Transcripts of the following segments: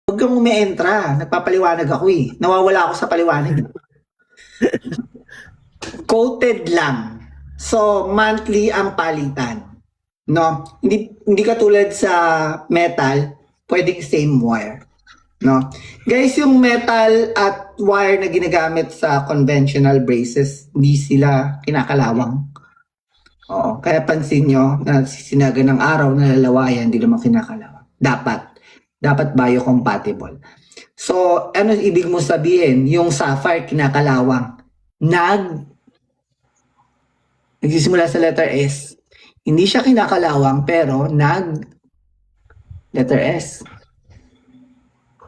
Huwag kang umeentra. Nagpapaliwanag ako eh. Nawawala ako sa paliwanag. Coated lang. So, monthly ang palitan. No? Hindi katulad sa metal, pwedeng same wire. No? Guys, yung metal at wire na ginagamit sa conventional braces, hindi sila kinakalawang. Oo, kaya pansin nyo na sinaga ng araw na lalawayan, hindi naman kinakalawang. Dapat biocompatible. So, ano ibig mo sabihin? Yung sapphire kinakalawang. Nagsisimula sa letter S. Hindi siya kinakalawang pero letter S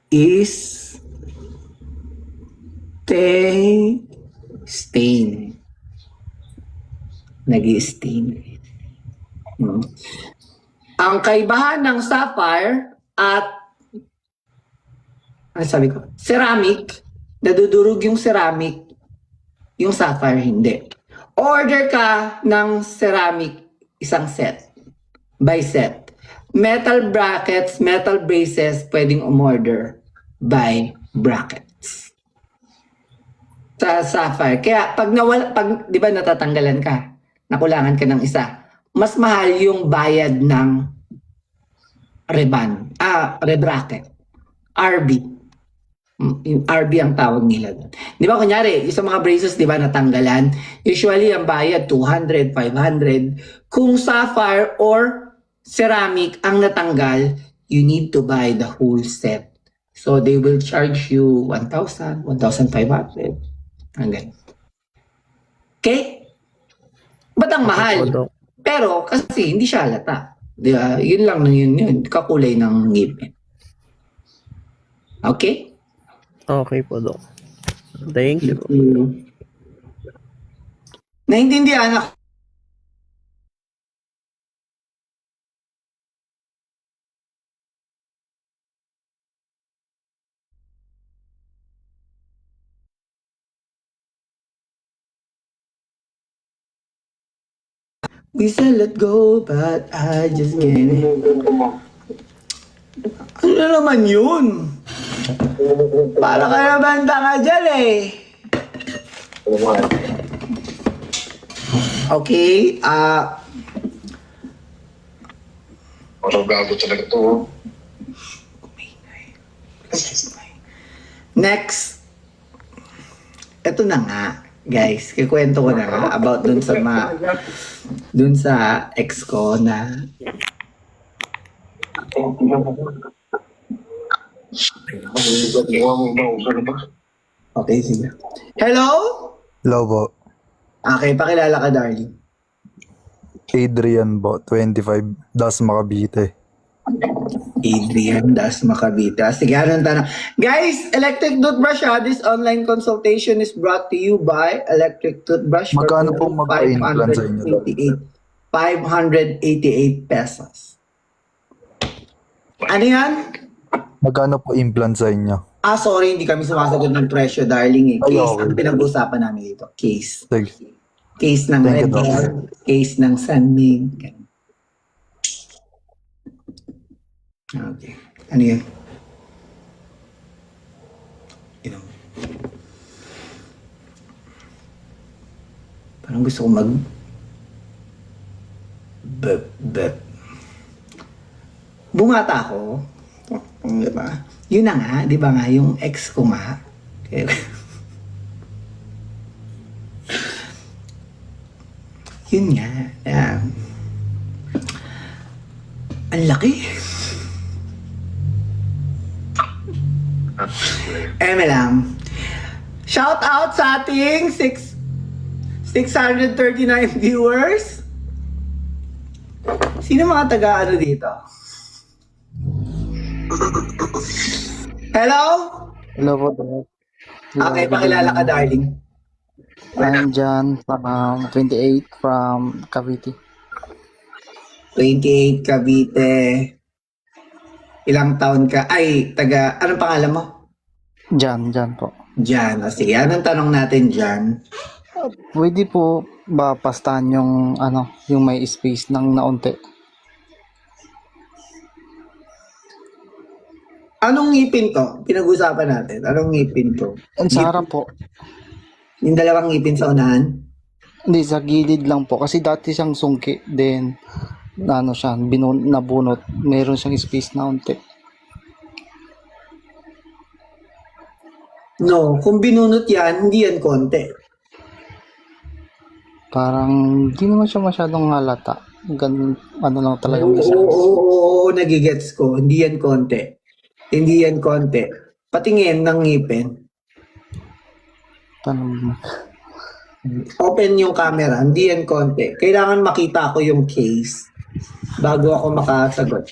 is stain. Nag-i-stain. Ang kaibahan ng sapphire at ceramic, nadudurog yung ceramic, yung sapphire hindi. Order ka ng ceramic isang set, by set. Metal brackets, metal braces, pwedeng umorder by brackets. Sa sapphire. Kaya pag di ba natatanggalan ka, nakulangan ka ng isa, mas mahal yung bayad ng rebracket. RB. Yung RB ang tawag nila doon. Di ba kunyari, sa mga braces, di ba natanggalan? Usually, ang bayad 200, 500. Kung sapphire or ceramic ang natanggal, you need to buy the whole set. So, they will charge you 1,000, 1,500. Hanggang. Okay? Ba't ang mahal? Pero, kasi hindi siya halata. Di ba? Yun lang yun. Kakulay ng ngipin. Okay? Okay po, Dok. Thank you. Naintindihan ako. We said let go, but I just can't. Ano na naman yun? Para ka naman tanga dyan eh. Okay, Parang gago talaga to. next. Ito na nga, guys. Kikwento ko na nga about dun sa ex ko na okay, sige. Hello? Hello po. Okay, pakilala ka, darling. Adrian po, 25, Dasma Cavite. Adrian Dasma Cavite. Sige, anong tanong? Guys, electric toothbrush this online consultation is brought to you by Electric Toothbrush for Magkano pong magpa-implant sa inyo? 588 pesos. Ano yan? Magkano po implant sa inyo? Sorry, hindi kami sumasagot ng presyo, darling. Case, Ay, okay. ang pinag-usapan namin dito. Case. Sige. Case ng Thank you, Red Doc. Bull, case ng Sanming. Okay. Ano yun? Parang gusto ko bumata ako. Di ba? Yun na nga, di ba nga, yung ex ko nga. Yun nga. Ang laki. lang. Shout out sa ating 639 viewers. Sino mga taga-ano dito? Hello? Hello po, Doc. Okay, pakilala ka, darling. I'm John from 28 from Cavite. 28 Cavite. Ilang taon ka? Ay, anong pangalan mo? John po. Jan. O sige, anong tanong natin, Jan? Pwede po ba pastahan yung yung may space ng naunti? Anong ngipin to? Pinag-usapan natin. Anong ngipin to? Ang sa harap po. Yung dalawang ngipin sa unahan? Hindi, sa gilid lang po. Kasi dati siyang sungki. Then, ano siya, nabunot. Meron siyang space na unti. No, kung binunot yan, hindi yan konti. Parang, hindi naman siya masyadong halata. Ganun, ano lang talaga Oo, may oo, size. oo, oo, nagigets ko. Hindi yan konti. Hindi yan konti. Patingin ng ngipin. Parang, Open yung camera. Hindi yan konti. Kailangan makita ko yung case bago ako makasagot.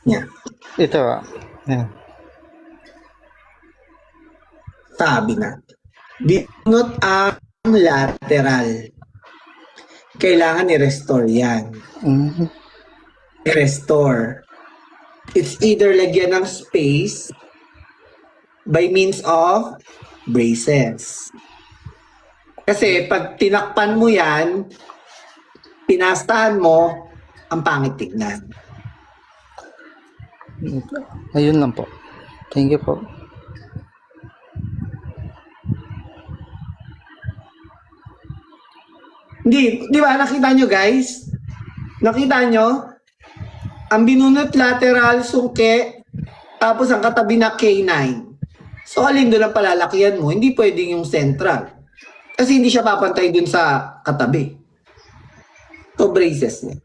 Yan. ito ah. Yan. Sabi na. Binunot ang lateral. Kailangan i-restore yan. Mhm. I-restore. It's either lagyan ng space by means of braces. Kasi pag tinakpan mo yan, pinastahan mo, ang pangit tignan. Ayun lang po. Thank you po. Hindi, di ba? Nakita nyo guys? Nakita nyo? Ang binunot lateral, sungke, tapos ang katabi na K9. So, alin doon ang palalakihan mo? Hindi pwedeng yung central. Kasi hindi siya papantay dun sa katabi. So, braces niya.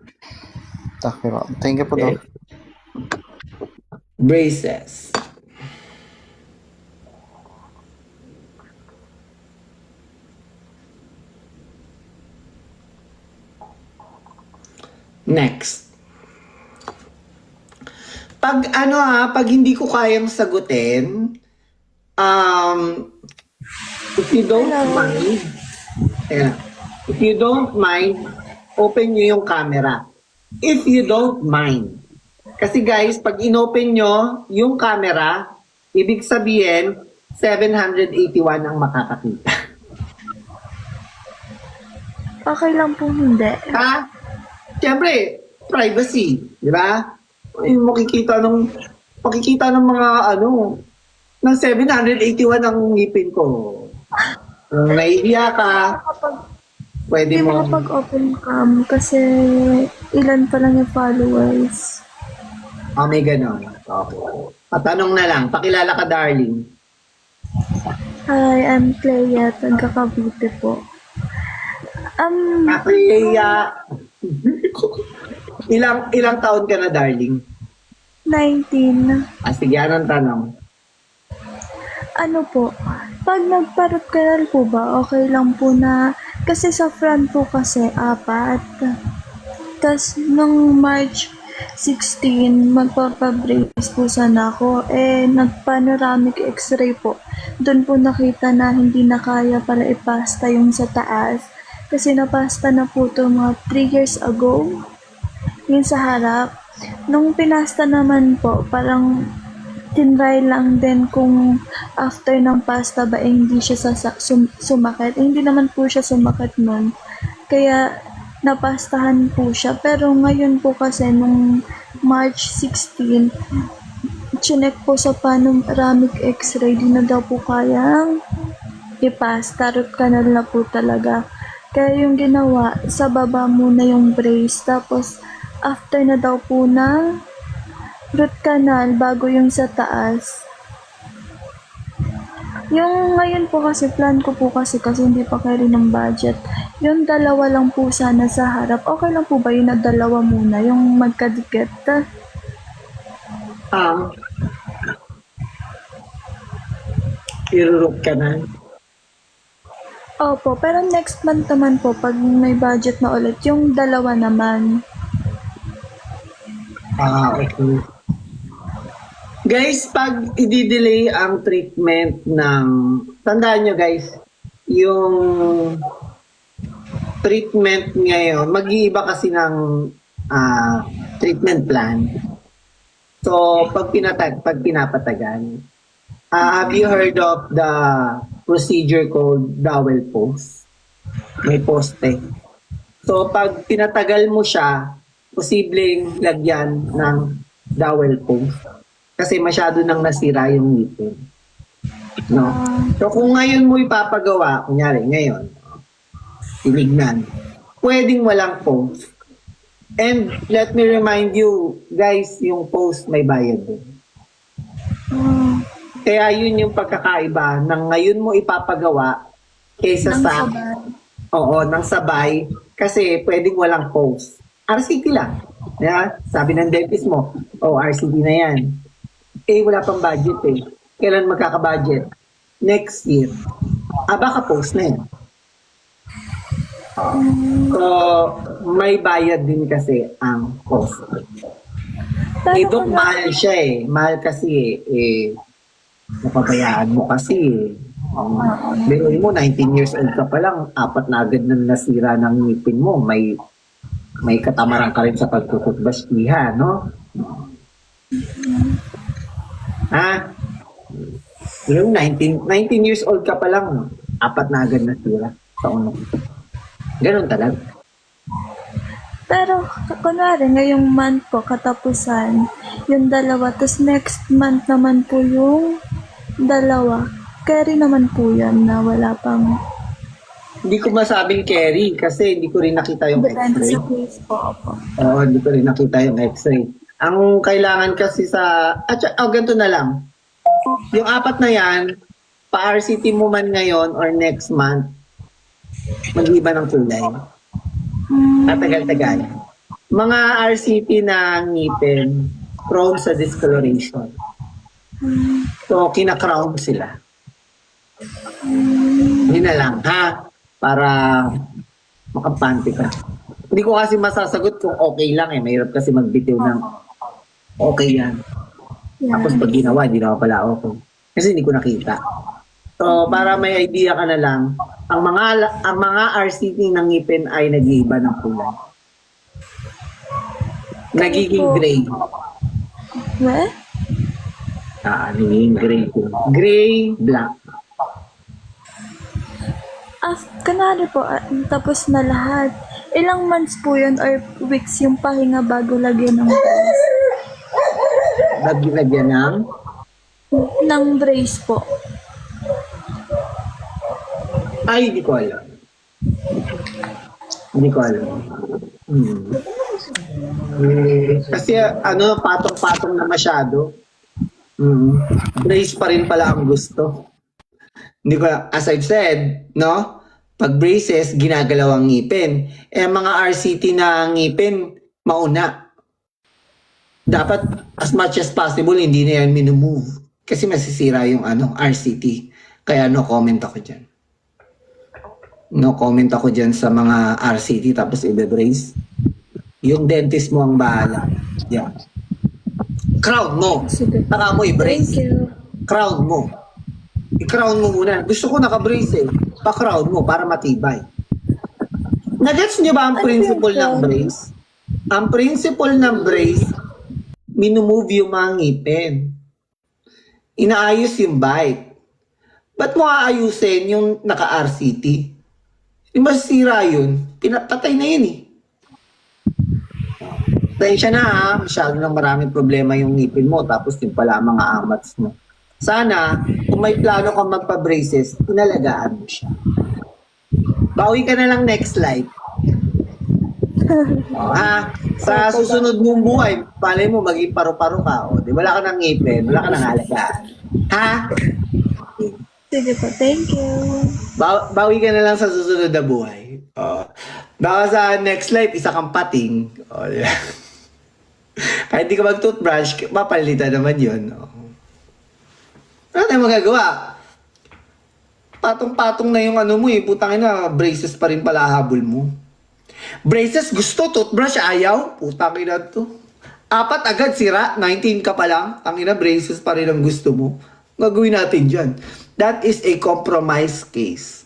Thank you po, Doc. Braces. Next. Pag hindi ko kayang sagutin, if you don't mind, if you don't mind, open nyo yung camera. If you don't mind. Kasi guys, pag inopen nyo yung camera, ibig sabihin, 781 ang makakakita. Okay lang po hindi. Ha? Siyempre, privacy, di ba? Yung makikita ng mga ng 781 ang ngipin ko. Kung nahihiya ka, pwede Hindi mo. makapag-open cam kasi ilan pa lang yung followers. May ganon. Okay. Patanong na lang, pakilala ka darling. Hi, I'm Clea, taga Cavite po. Kaya, ilang taon ka na darling? 19. Sige, anong tanong? Ano po, pag nagparot kanal po ba, okay lang po na, kasi sa front po kasi 4. Tas nung March 16, magpapabrace po sana ako. Nag-panoramic x-ray po. Doon po nakita na hindi na kaya pala ipasta yung sa taas. Kasi napasta na po ito mga 3 years ago. Yung sa harap. Nung pinasta naman po, parang tinry lang din kung after ng pasta ba hindi siya sumakit. Hindi naman po siya sumakit nun. Kaya napastahan po siya. Pero ngayon po kasi nung March 16, chinek po sa panoramic x-ray, di na daw po kayang ipasta. Root canal na po talaga. Kaya yung ginawa, sa baba muna yung brace. Tapos after na daw po ng root canal bago yung sa taas. Yung ngayon po kasi, plan ko po kasi hindi pa kayo ng budget. Yung dalawa lang po sana sa harap. Okay lang po ba yun na dalawa muna? Yung magkadikit? Irurok ka na. Opo, pero next month naman po, pag may budget na ulit, yung dalawa naman. Okay. Guys, pag i-delay ang treatment ng, tandaan nyo guys, yung treatment ngayon, mag-iiba kasi ng treatment plan. So, pag pinapatagal, have you heard of the procedure called dowel post? May poste. So, pag pinatagal mo siya, posibleng lagyan ng dowel post. Kasi masyado nang nasira yung ngipin. No? So, kung ngayon mo ipapagawa, kunyari, ngayon, tinignan, pwedeng walang post. And let me remind you, guys, yung post may bayad din. Kaya yun yung pagkakaiba ng ngayon mo ipapagawa kaysa sa ng sabay kasi pwedeng walang post. RCT lang. Yeah? Sabi ng dentist mo, RCT na yan. Wala pang budget eh. Kailan magkaka-budget? Next year. Baka post na yan. So, may bayad din kasi ang post. Dok, mahal siya eh. Mahal kasi napabayaan mo kasi biruin mo, 19 years old ka pa lang, 4 na agad na nasira ng ngipin mo. May katamaran ka rin sa pagtututbas-iha, no? Yung 19 years old ka pa lang, 4 na agad nasira sa unong. Ganun talaga. Pero, kunwari, ngayong month po, katapusan, yung dalawa, tapos next month naman po yung dalawa. Carry naman po yan na wala pang... Hindi ko masabing carry kasi hindi ko rin nakita yung Depende x-ray. sa case po. Opo. Oo, hindi ko rin nakita yung x-ray. Ang kailangan kasi sa... ganito na lang. Yung 4 na yan, pa-RCT mo man ngayon or next month, mag-iba ng kulay. Tatagal-tagal. Mga RCT na ngipin, prone sa discoloration. So, kina-crown sila. Hindi na lang, ha? Para makapante ka. Hindi ko kasi masasagot kung okay lang eh. Mahirap kasi magbitiw ng okay yan. Tapos pag ginawa, hindi na pala okay. Kasi hindi ko nakita. So, para may idea ka na lang, ang mga RCT ng ngipin ay nag-iiba ng kulay. Nagiging gray. Nagiging gray. Gray, black. Kunwari po, tapos na lahat. Ilang months po yun or weeks yung pahinga bago lagyan ng brace? Lagyan ng brace po. Ay, hindi ko alam. Hindi ko alam. Kasi patong-patong na masyado. Brace pa rin pala ang gusto. Hindi ko, as I've said, no? Pag braces, ginagalaw ang ngipin. Mga RCT na ngipin, mauna. Dapat, as much as possible, hindi na yan minumove. Kasi masisira yung RCT. Kaya no comment ako dyan. No comment ako dyan sa mga RCT tapos i-brace. Yung dentist mo ang bahala. Yeah. Crown mo. Saka mo i-brace. Thank you. Crown mo. I-crown mo muna. Gusto ko naka-brace eh. Pa-crown mo para matibay. Nagets niyo ba ang principle ng brace? Ang principle ng brace, minumove yung mga ngipin. Inaayos yung bite. Ba't mo aayusin yung naka-RCT? Masira yun, pinapatay na yun eh. Tensya na ha, masyado nang maraming problema yung ngipin mo, tapos yung pala mga amats mo. Sana, kung may plano kang magpa-braces, inalagaan mo siya. Bawi ka na lang next slide. Sa susunod mong buhay, palay mo, maging paru-paro ka. Di wala ka ng ngipin, wala ka ng alagaan. Ha? Sige po, thank you. Bawi ka na lang sa susunod na buhay. Baka sa next life, isa kang pating. Yeah. Kahit di ka mag-toothbrush, mapalitan naman yun. Ano tayo magagawa? Patong-patong na yung mo eh. Putangin na, braces pa rin pala habol mo. Braces gusto, toothbrush ayaw. Putangin na to. 4 agad sira, 19 ka pa lang. Tangina, braces pa rin ang gusto mo. Gagawin natin dyan. That is a compromise case.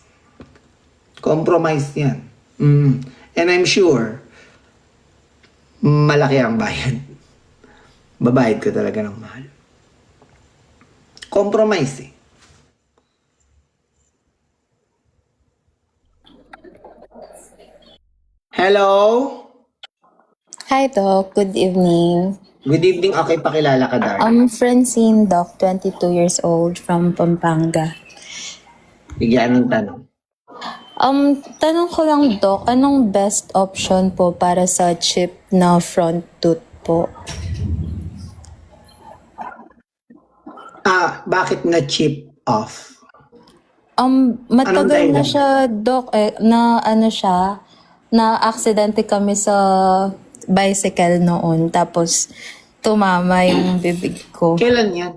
Compromise yan. And I'm sure, malaki ang bayad. babayad ka talaga ng mahal. Compromise eh. Hello? Hi, Doc. Good evening. Good evening. Okay, pakilala ka, Dar. Francine, Doc, 22 years old from Pampanga. Bigyan ng tanong. Tanong ko lang, Doc, anong best option po para sa chip na front tooth po? Bakit na chip off? Matagal Anong na dahilan? siya, Doc, na aksidente kami sa bicycle noon. Tapos, tumama yung bibig ko. Kailan yan?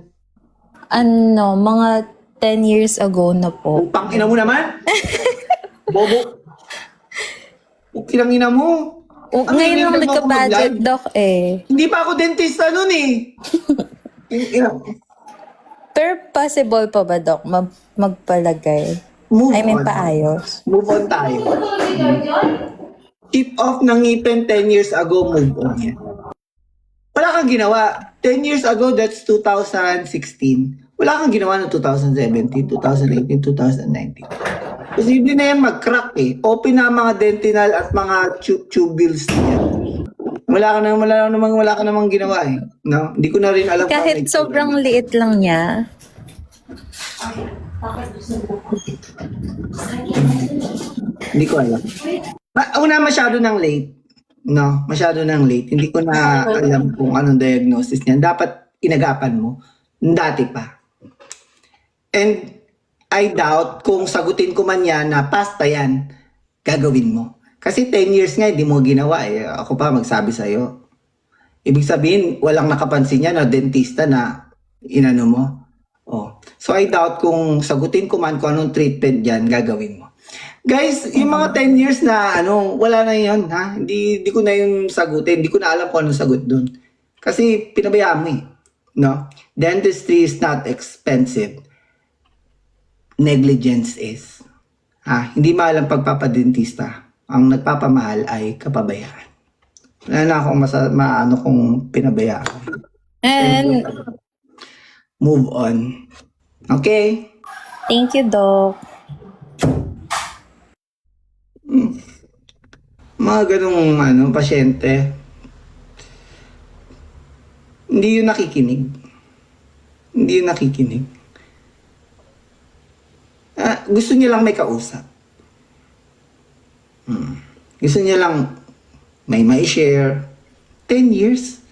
Mga 10 years ago na po. Upang ina mo naman? Bobo. Upang ina mo. Ngayon lang hindi mo ako nagka-budget, mag-live. Doc, eh. Hindi pa ako dentista nun eh. Pero possible pa ba, Doc, magpalagay? Move I mean, on. paayos. Move on tayo. Chip off ng ngipin 10 years ago, move on yan. Wala kang ginawa. 10 years ago, that's 2016. Wala kang ginawa ng 2017, 2018, 2019. Posible na yan mag-crack eh. Open na ang mga dentinal at mga tubules niya. Wala ka namang ginawa eh. No? Hindi ko na rin alam. Kahit sobrang liit lang niya. Hindi ko alam. Una, masyado ng late. No, masyado ng late. Hindi ko na alam kung anong diagnosis niyan. Dapat inagapan mo. Dati pa. And I doubt kung sagutin ko man yan na pasta yan, gagawin mo. Kasi 10 years nga, hindi mo ginawa eh. Ako pa magsabi sa'yo. Ibig sabihin, walang nakapansin niya na dentista na inano mo. Oh. So I doubt kung sagutin ko man kung anong treatment dyan, gagawin mo. Guys, yung mga 10 years na wala na yun, ha? Hindi ko na yung sagutin. Hindi ko na alam kung anong sagot dun. Kasi pinabayaan mo eh. No? Dentistry is not expensive. Negligence is. Hindi mahal ang pagpapadentista. Ang nagpapamahal ay kapabayaan. Wala na akong maano kung pinabayaan. And Move on. Okay? thank you, Doc. Mga ganong pasyente, hindi yun nakikinig. Hindi yun nakikinig. Gusto niya lang may kausap. Gusto niya lang may share 10 years.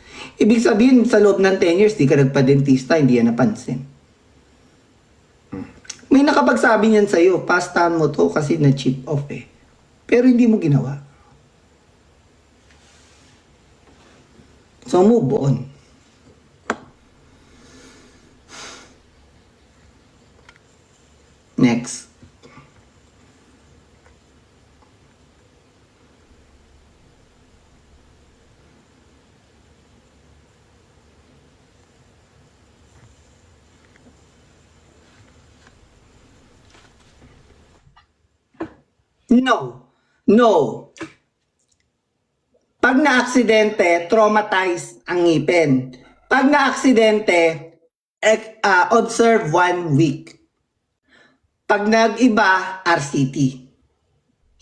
Ibig sabihin, sa loob ng 10 years, di ka nagpa-dentista, hindi yan napansin. May nakapagsabi niyan sa'yo, pastahan mo to kasi na-chip off eh. Pero hindi mo ginawa. So move on. Next. No. Pag na-aksidente, traumatize ang ngipin. Pag na-aksidente, observe 1 week. Pag nag-iba, RCT.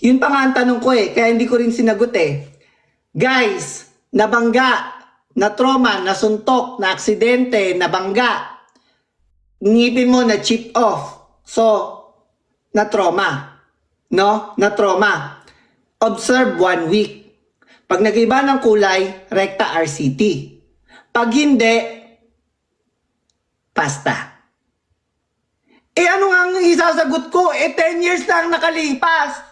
Yun pa nga ang tanong ko eh, kaya hindi ko rin sinagot eh. Guys, nabangga, na trauma, nasuntok, na aksidente, nabangga. Ngipin mo na chip off. So, na trauma. No? Na trauma. Observe 1 week. Pag nag-iba ng kulay, rekta RCT. Pag hindi, pasta. Ano nga ang isasagot ko? 10 years na ang nakalipas.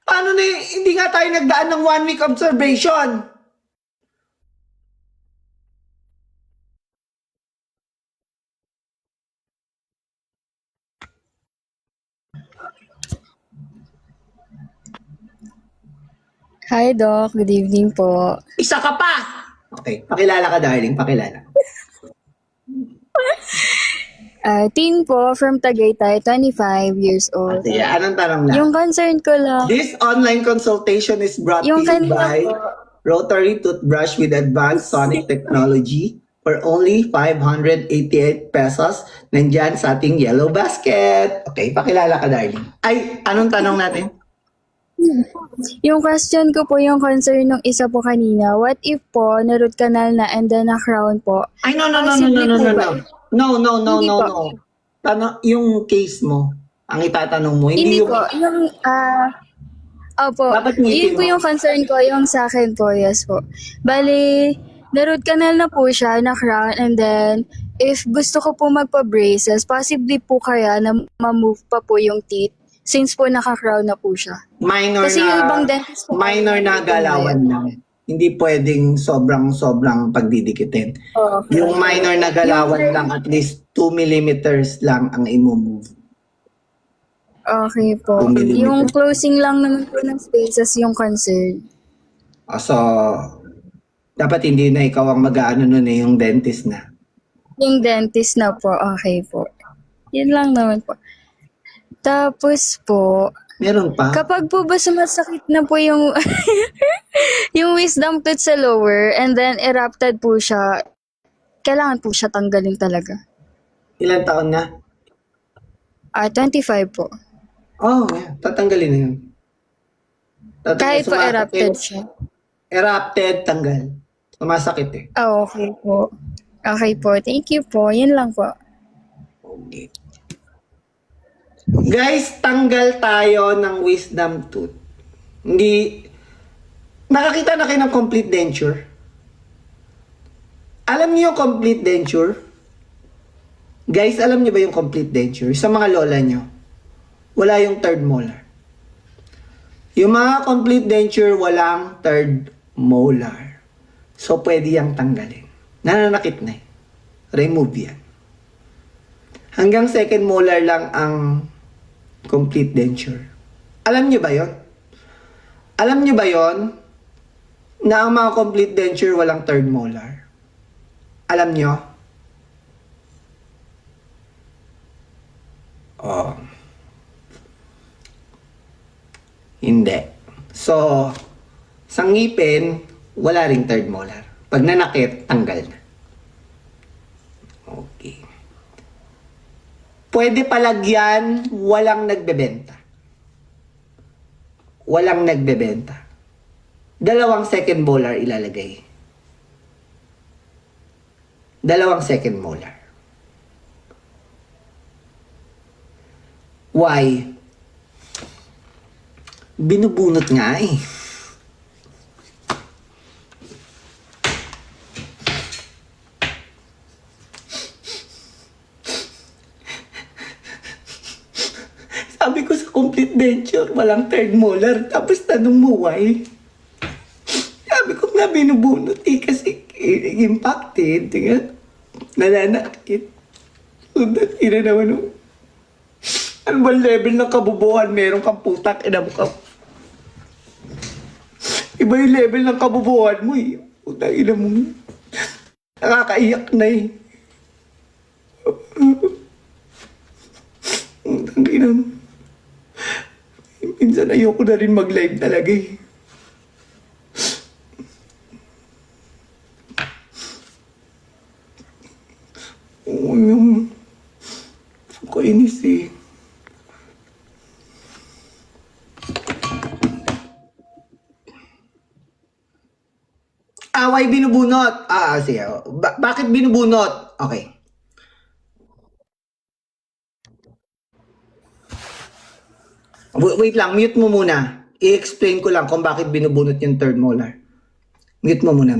Paano na hindi nga tayo nagdaan ng 1 week observation? Hi, Doc. Good evening po. Isa ka pa! Okay, pakilala ka darling, pakilala. Teen po from Tagaytay, 25 years old. Ate, anong tanong na? Yung concern ko lang, This online consultation is brought to yung you kanina by... po, rotary toothbrush with advanced sonic technology for only 588 pesos. Nandyan sa ating yellow basket. Okay, pakilala ka, darling. Ay, anong tanong natin? Yung question ko po, yung concern nung isa po kanina, what if po, na-root canal na and then na-crown po? Ay, no. Possibly po ba? No. Hindi po. Yung case mo, ang itatanong mo, Hindi yung... po, yung, opo, Dapat ngipin yun po mo. yung concern ko, yung sa akin po, yes po. Bali, na-root canal na po siya, na-crown, and then, if gusto ko po magpa-braces, possibly po kaya na ma-move pa po yung teeth, since po naka-crown na po siya. Minor Kasi na, yung ibang dentist po, minor na galawan lang. Hindi pwedeng sobrang pagdidikitin. Okay. Yung minor na galawan lang, at least 2 millimeters lang ang i-move. Okay po. 2 millimeters. Yung closing lang naman po ng spaces yung concern. So, dapat hindi na ikaw ang mag-aano nun yung dentist na. Yung dentist na po, okay po. Yun lang naman po. Tapos po, Meron pa? kapag po ba sumasakit na po yung yung wisdom tooth sa lower and then erupted po siya, kailangan po siya tanggalin talaga. Ilan taon na? 25 po. Oh, yeah. Tatanggalin na yun. Kahit po Sumasakit. erupted siya. Erupted, tanggal. Sumasakit eh. Okay po. Okay po. Thank you po. Yun lang po. Okay. Guys, tanggal tayo ng wisdom tooth. Hindi, nakakita na kayo ng complete denture? Alam niyo yung complete denture? Guys, alam niyo ba yung complete denture? Sa mga lola niyo, wala yung third molar. Yung mga complete denture, walang third molar. So, pwede yang tanggalin. Nananakit na eh. Remove yan. Hanggang second molar lang ang complete denture. Alam niyo ba yon? Alam niyo ba yon na ang mga complete denture walang third molar? Alam niyo? Oh. Hindi. So, sa ngipin, wala ring third molar. Pag nanakit, tanggal na. Okay. Pwede palagyan, walang nagbebenta. Walang nagbebenta. Dalawang second molar ilalagay. Dalawang second molar. Why? Binubunot nga eh. Sabi ko sa complete denture, walang third molar. Tapos tanong mo, why? Sabi ko nga binubunot eh, kasi impacted. Tingnan, nananakit. So, ina naman nung, ano ba level ng kabubuhan meron kang putak, ina mo ka. Iba yung level ng kabubuhan mo eh. Putak, ina mo. Nakakaiyak na eh. Putang ina mo. Minsan ayoko na rin mag-live talaga eh. Oo, yung... Kainis eh. Away binubunot. Sige. Bakit binubunot? Okay. Wait lang, mute mo muna. I-explain ko lang kung bakit binubunot yung third molar. Mute mo muna.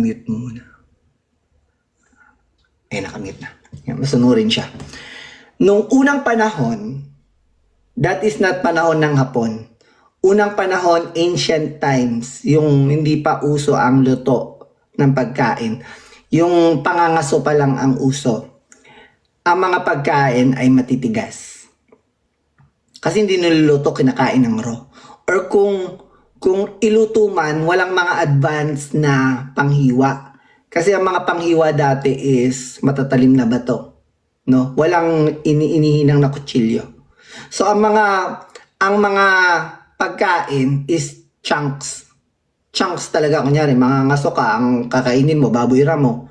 Nakamute na. Yan, masunurin siya. Nung unang panahon, that is not panahon ng Hapon. Unang panahon, ancient times, yung hindi pa uso ang luto ng pagkain. Yung pangangaso pa lang ang uso. Ang mga pagkain ay matitigas. Kasi hindi niluluto, kinakain ng raw. Or kung iluto man, walang mga advanced na panghiwa. Kasi ang mga panghiwa dati is matatalim na bato. No? Walang inihinang na kutsilyo. So ang mga pagkain is chunks. chunks talaga, kunyari, mga ngaso ka, ang kakainin mo, baboy ramo,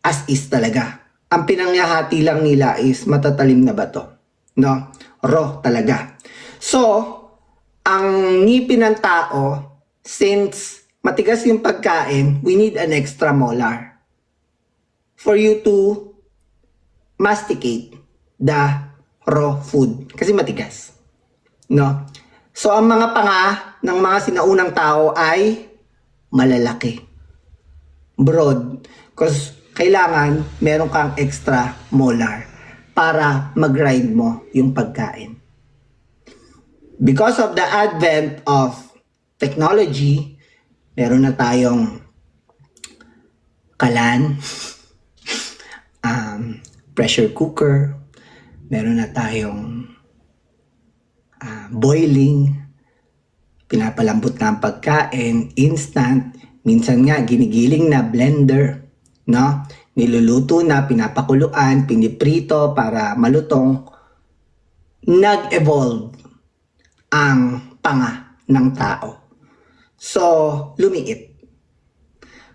as is talaga. Ang pinangyahati lang nila is matatalim na bato. No? Raw talaga. So, ang ngipin ng tao, since matigas yung pagkain, we need an extra molar for you to masticate the raw food. Kasi matigas. No? So, ang mga panga ng mga sinaunang tao ay malalaki. Broad. Because kailangan meron kang extra molar para mag-grind mo yung pagkain. Because of the advent of technology, meron na tayong kalan, pressure cooker, meron na tayong boiling, pinapalambot na ang pagkain, instant, minsan nga ginigiling na blender, no? Niluluto na, pinapakuluan, piniprito para malutong. Nag-evolve ang panga ng tao. So, lumiit.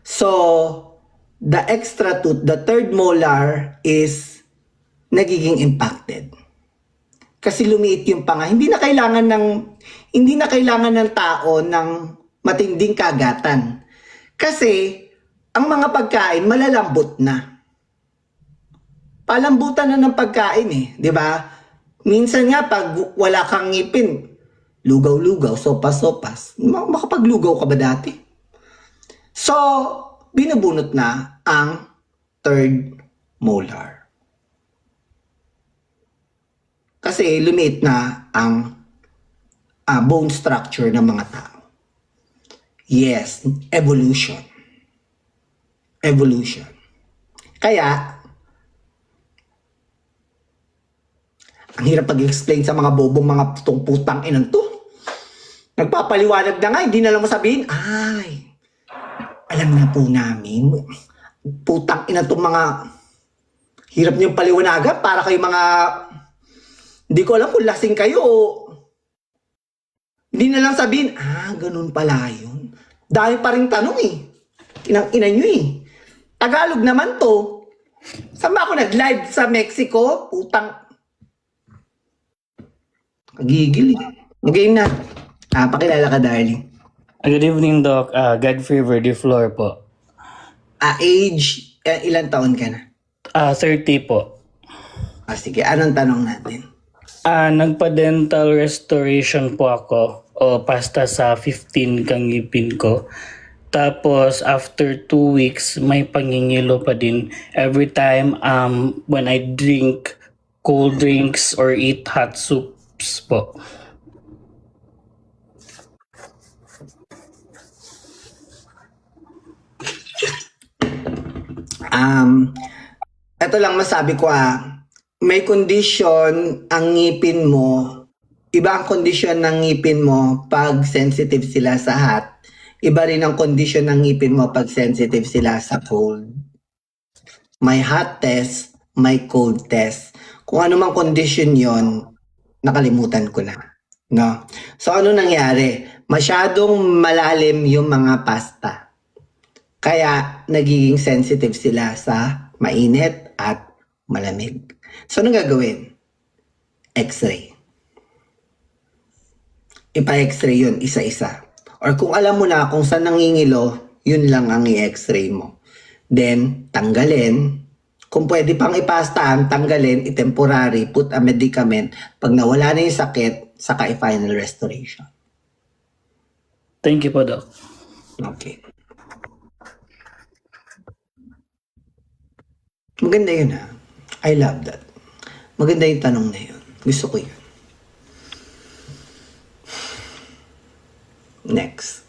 So, the extra tooth, the third molar is nagiging impacted. Kasi lumiit yung panga. Hindi na kailangan ng tao ng matinding kagatan. Kasi ang mga pagkain malalambot na. Palambutan na ng pagkain eh, 'di ba? Minsan nga pag wala kang ngipin, lugaw-lugaw, sopas-sopas. Makapaglugaw ka ba dati? So, binubunot na ang third molar. Kasi lumiit na ang bone structure ng mga tao. Yes, evolution. Evolution. Kaya, ang hirap pag-explain sa mga bobong mga putang inan to. Nagpapaliwanag na nga, hindi na lang masabihin, ay, alam na po namin, putang ina itong mga hirap niyong paliwanagan para kayo mga hindi ko alam kung lasing kayo o hindi na lang sabihin, ganun pala yun. Dahil pa rin tanong eh. Inang-ina nyo eh. Tagalog naman to. Saan ba ako nag-live sa Mexico? Putang. Kagigil eh. Game na. Pakilala ka, darling. Good evening, Doc. Godfrey Verdiflor po. Age, ilan taon ka na? 30 po. Sige, anong tanong natin? Nagpa-dental restoration po ako o pasta sa 15 kang ngipin ko. Tapos after 2 weeks, may pangingilo pa din every time when I drink cold drinks or eat hot soups po. Ito lang masabi ko may kondisyon ang ngipin mo. Iba ang kondisyon ng ngipin mo pag sensitive sila sa hot. Iba rin ang kondisyon ng ngipin mo pag sensitive sila sa cold. May hot test, may cold test. Kung ano mang kondisyon yon, nakalimutan ko na. No? So ano nangyari? Masyadong malalim yung mga pasta. Kaya nagiging sensitive sila sa mainit at malamig. So anong gagawin? X-ray. Ipa-x-ray yun isa-isa. Or kung alam mo na kung saan nangingilo, yun lang ang i-x-ray mo. Then, tanggalin. Kung pwede pang ipastahan, tanggalin, i-temporary, put a medicament. Pag nawala na yung sakit, saka i-final restoration. Thank you po, Doc. Okay. Maganda yun I love that. Maganda yung tanong na yun. Gusto ko yun. Next.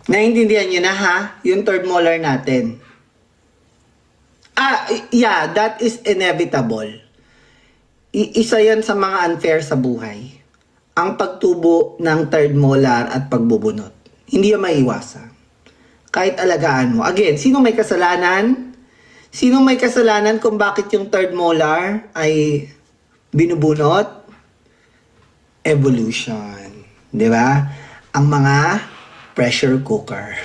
Naintindihan nyo na yung third molar natin. Yeah, that is inevitable. Isa yan sa mga unfair sa buhay. Ang pagtubo ng third molar at pagbubunot. Hindi yan maiwasan. Kahit alagaan mo. Again, sino may kasalanan? Sino may kasalanan kung bakit yung third molar ay binubunot? Evolution. Di ba? Ang mga pressure cooker.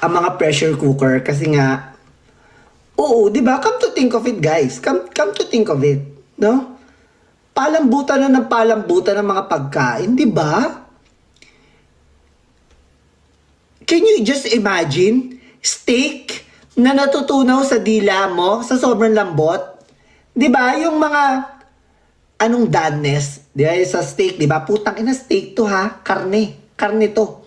Ang mga pressure cooker kasi nga, oo, di ba? Come to think of it, guys. Come to think of it. No? Palambutan na ng palambutan ng mga pagkain, di ba? Can you just imagine steak na natutunaw sa dila mo sa sobrang lambot? 'Di ba? Yung mga anong doneness, 'di ba? Sa steak, 'di ba? Putang ina, steak to ha, karne to.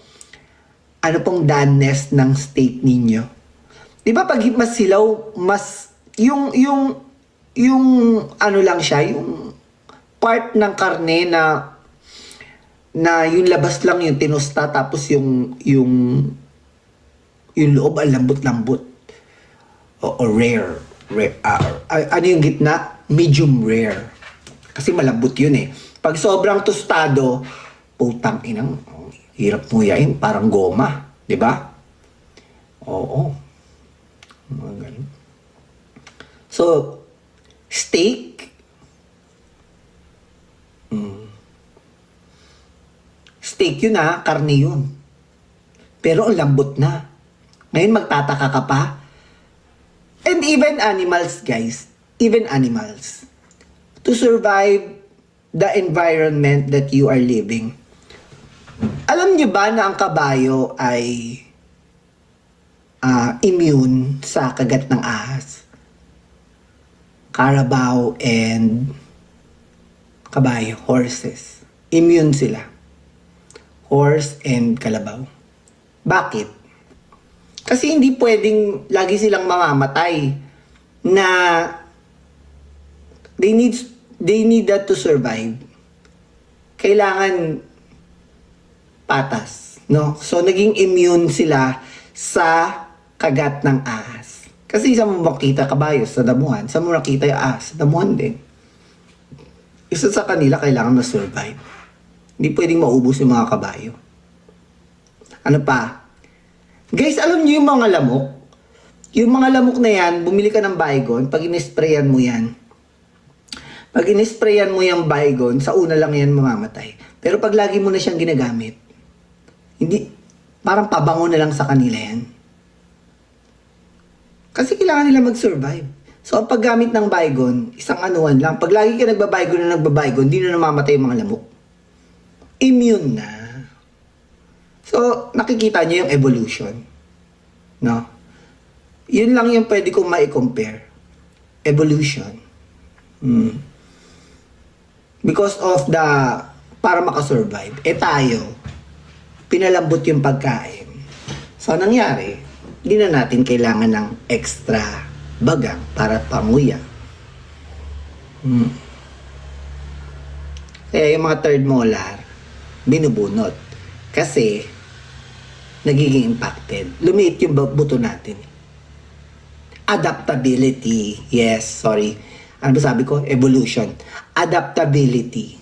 Ano pong doneness ng steak ninyo? 'Di ba pag mas silaw, mas yung ano lang siya, yung part ng karne na yung labas lang yung tinusta tapos yung loob ang lambot-lambot o rare ano yung gitna? Medium rare kasi malambot yun eh. Pag sobrang tostado, putang inang hirap nguyain, parang goma, di ba? Oo, mga ganun. So steak, steak yun ha, karne yun. Pero ang lambot na. Ngayon magtataka ka pa. And even animals, guys. Even animals. To survive the environment that you are living. Alam nyo ba na ang kabayo ay immune sa kagat ng ahas? Carabao and kabayo, horses. Immune sila. Horse and kalabaw. Bakit? Kasi hindi pwedeng lagi silang mamamatay na they need that to survive. Kailangan patas, no? So naging immune sila sa kagat ng ahas. Kasi sa mo makita kabayo sa damuhan, sa mo nakita yung ahas sa damuhan din. Isa sa kanila kailangan na-survive. Hindi pwedeng maubos yung mga kabayo. Ano pa? Guys, alam niyo yung mga lamok? Yung mga lamok na yan, bumili ka ng Baygon, pag inisprayan mo yan, yung Baygon, sa una lang yan mamamatay. Pero pag lagi mo na siyang ginagamit, hindi, parang pabango na lang sa kanila yan. Kasi kailangan nila mag-survive. So, ang paggamit ng Baygon, isang anuan lang. Pag lagi ka nagbabaygon, hindi na namamatay yung mga lamok. Immune na. So, nakikita niyo yung evolution. No? Yun lang yung pwede kong ma-compare. Evolution. Because of para makasurvive. Tayo, pinalambot yung pagkain. So, nangyari, hindi na natin kailangan ng extra bagang para panguya. Kaya yung mga third molar, binubunot. Kasi, nagiging impacted. Lumiit yung buto natin. Adaptability. Yes, sorry. Ano ba sabi ko? Evolution. Adaptability.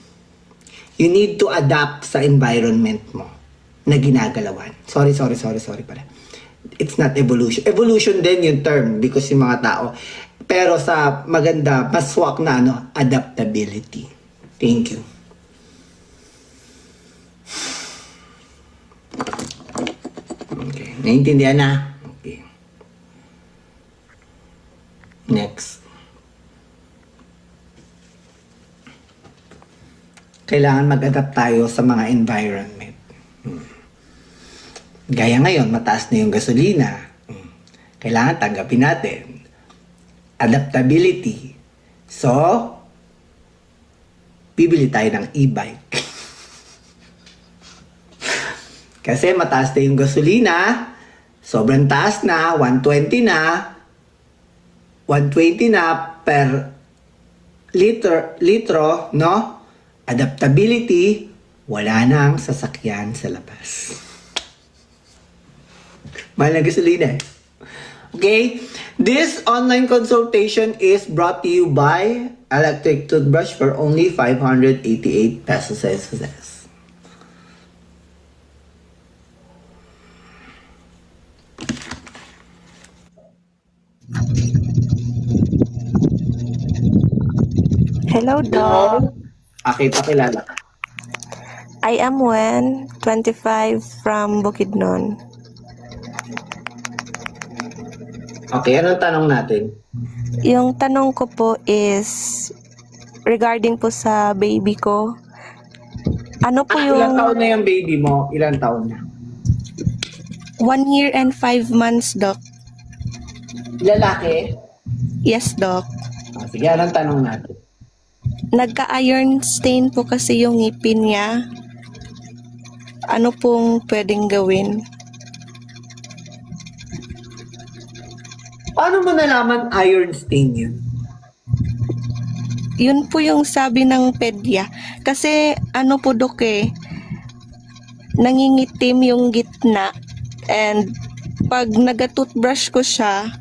You need to adapt sa environment mo na ginagalawan. Sorry pala. It's not evolution. Evolution din yung term because yung mga tao. Pero sa maganda, mas swak na adaptability. Thank you. Okay. Naiintindihan na? Okay. Next. Kailangan mag-adapt tayo sa mga environment. Gaya ngayon, mataas na yung gasolina. Kailangan tanggapin natin. Adaptability. So, bibili tayo ng e-bike. Kasi mataas na yung gasolina, sobrang taas na, 120 na per litro, no? Adaptability, wala nang sasakyan sa labas. Mahal na gasolina eh. Okay? This online consultation is brought to you by Electric Toothbrush for only 588 pesos. Hello, Hello? Doc. Okay, pakilala ka. I am Wen, 25 from Bukidnon. Okay, anong tanong natin? Yung tanong ko po is regarding po sa baby ko. Ano po Ilang yung taon na yung baby mo? Ilang taon na? 1 year and 5 months, Doc? Lalaki? Yes, Doc. Sige, anong tanong natin? Nagka-iron stain po kasi yung ngipin niya. Ano pong pwedeng gawin? Paano mo nalaman iron stain yun? Yun po yung sabi ng pedya. Kasi ano po, Doc, nangingitim yung gitna, and pag naga-toothbrush ko siya,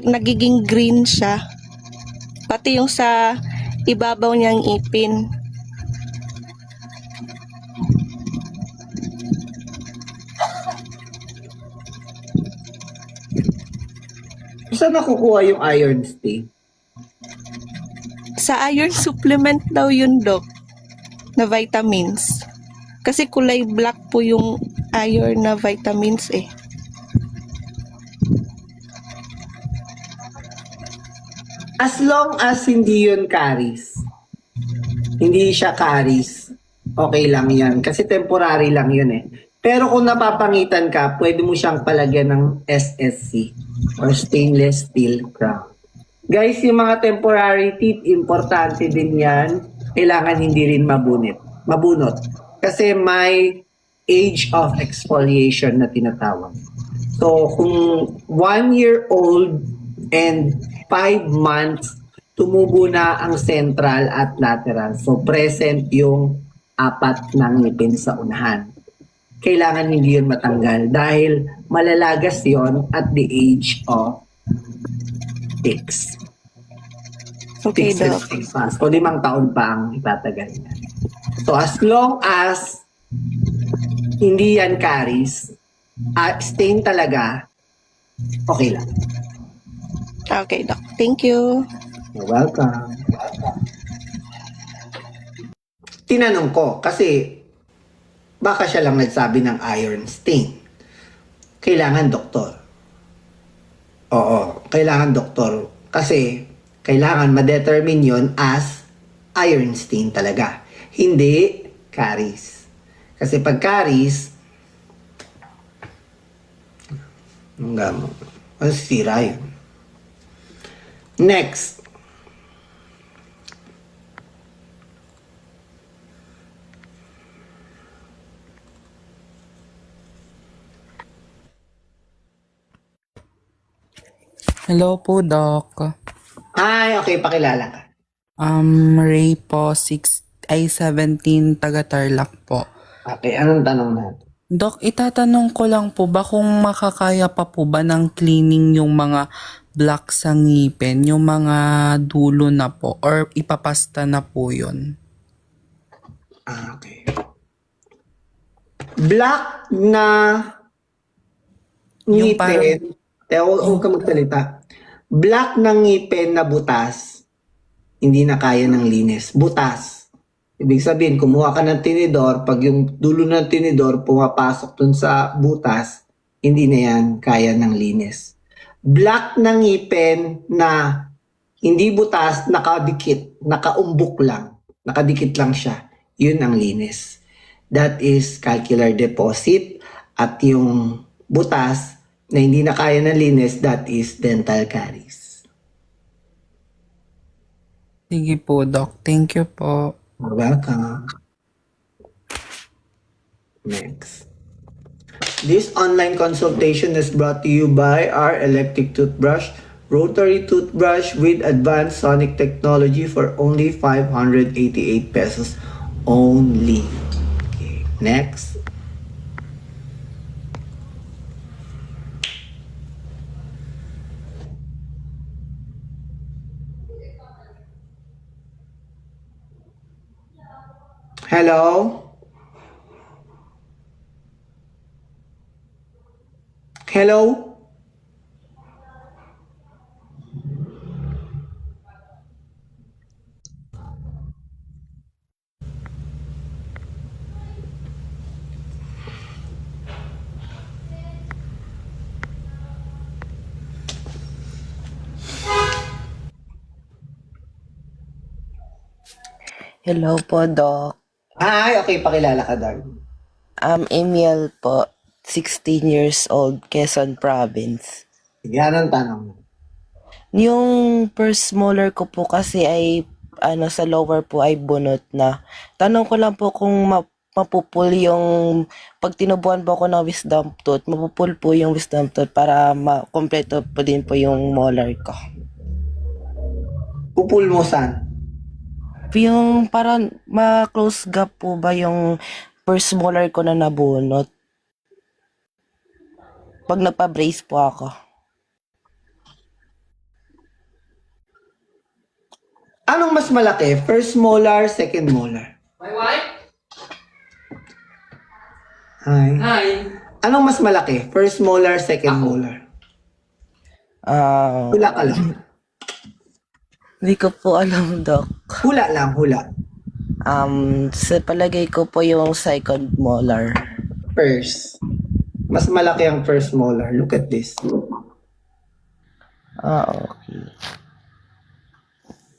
nagiging green siya. Pati yung sa ibabaw niyang ipin. Saan nakukuha yung iron stain? Sa iron supplement daw yun, Doc, na vitamins. Kasi kulay black po yung iron na vitamins eh. As long as hindi yun caries, hindi siya caries, okay lang yan. Kasi temporary lang yun eh. Pero kung napapangitan ka, pwede mo siyang palagyan ng SSC or stainless steel crown. Guys, yung mga temporary teeth, importante din yan. Kailangan hindi rin mabunot. Kasi may age of exfoliation na tinatawag. So, kung 1 year old and 5 months, tumubo na ang central at lateral. So, present yung 4 na ngipin sa unahan. Kailangan hindi yun matanggal dahil malalagas yon at the age of 6. Okay, 6 and Doc. 6 months. So, 5 taon pa ang itatagal niya. So, as long as hindi yan caries, stain talaga, okay lang. Okay, Doc. Thank you. You're welcome. Tinanong ko kasi baka siya lang nagsabi ng iron stain. Kailangan doktor. Oo, kailangan doktor. Kasi kailangan ma-determine yon as iron stain talaga. Hindi caries. Kasi pag caries, masisira yun. Next. Hello po, Doc. Ay, okay, pakilala ka. Ray po, 17, taga Tarlac po. Okay, anong tanong natin? Doc, itatanong ko lang po ba kung makakaya pa po ba ng cleaning yung mga black sa ngipin, yung mga dulo na po, or ipapasta na po yun? Okay. Black na Yung ngipin, huwag ka magsalita. Black na ngipin na butas, hindi na kaya ng linis. Butas. Ibig sabihin, kumuha ka ng tinidor, pag yung dulo ng tinidor pumapasok dun sa butas, hindi na yan kaya ng linis. Black na ngipin na hindi butas, nakadikit, nakaumbok lang, nakadikit lang siya, yun ang linis. That is calcular deposit, at yung butas na hindi na kaya ng linis, that is dental caries. Sige po, Doc. Thank you po. You're welcome. Next. This online consultation is brought to you by our electric toothbrush, rotary toothbrush with advanced sonic technology for only 588 pesos only. Okay, next. Hello? Hello? Hello po, Doc. Ay, okay, pakilala ka, darling. Emil po, 16 years old, Quezon Province. Sige, anong tanong mo? Yung first molar ko po kasi ay sa lower po ay bunot na. Tanong ko lang po kung mapupul yung pag tinubuan po ako ng wisdom tooth, mapupul po yung wisdom tooth para makompleto po din po yung molar ko. Pupul mo saan? Yung parang ma-close gap po ba yung first molar ko na nabunot? Pag nagpa-brace po ako. Anong mas malaki? First molar, second molar? My wife? Hi. Hi. Anong mas malaki? First molar, second molar? Hula ka lang. Hindi ko po alam, Doc. Hula lang, hula. Sa palagay ko po yung second molar. First. Mas malaki ang first molar. Look at this. Okay.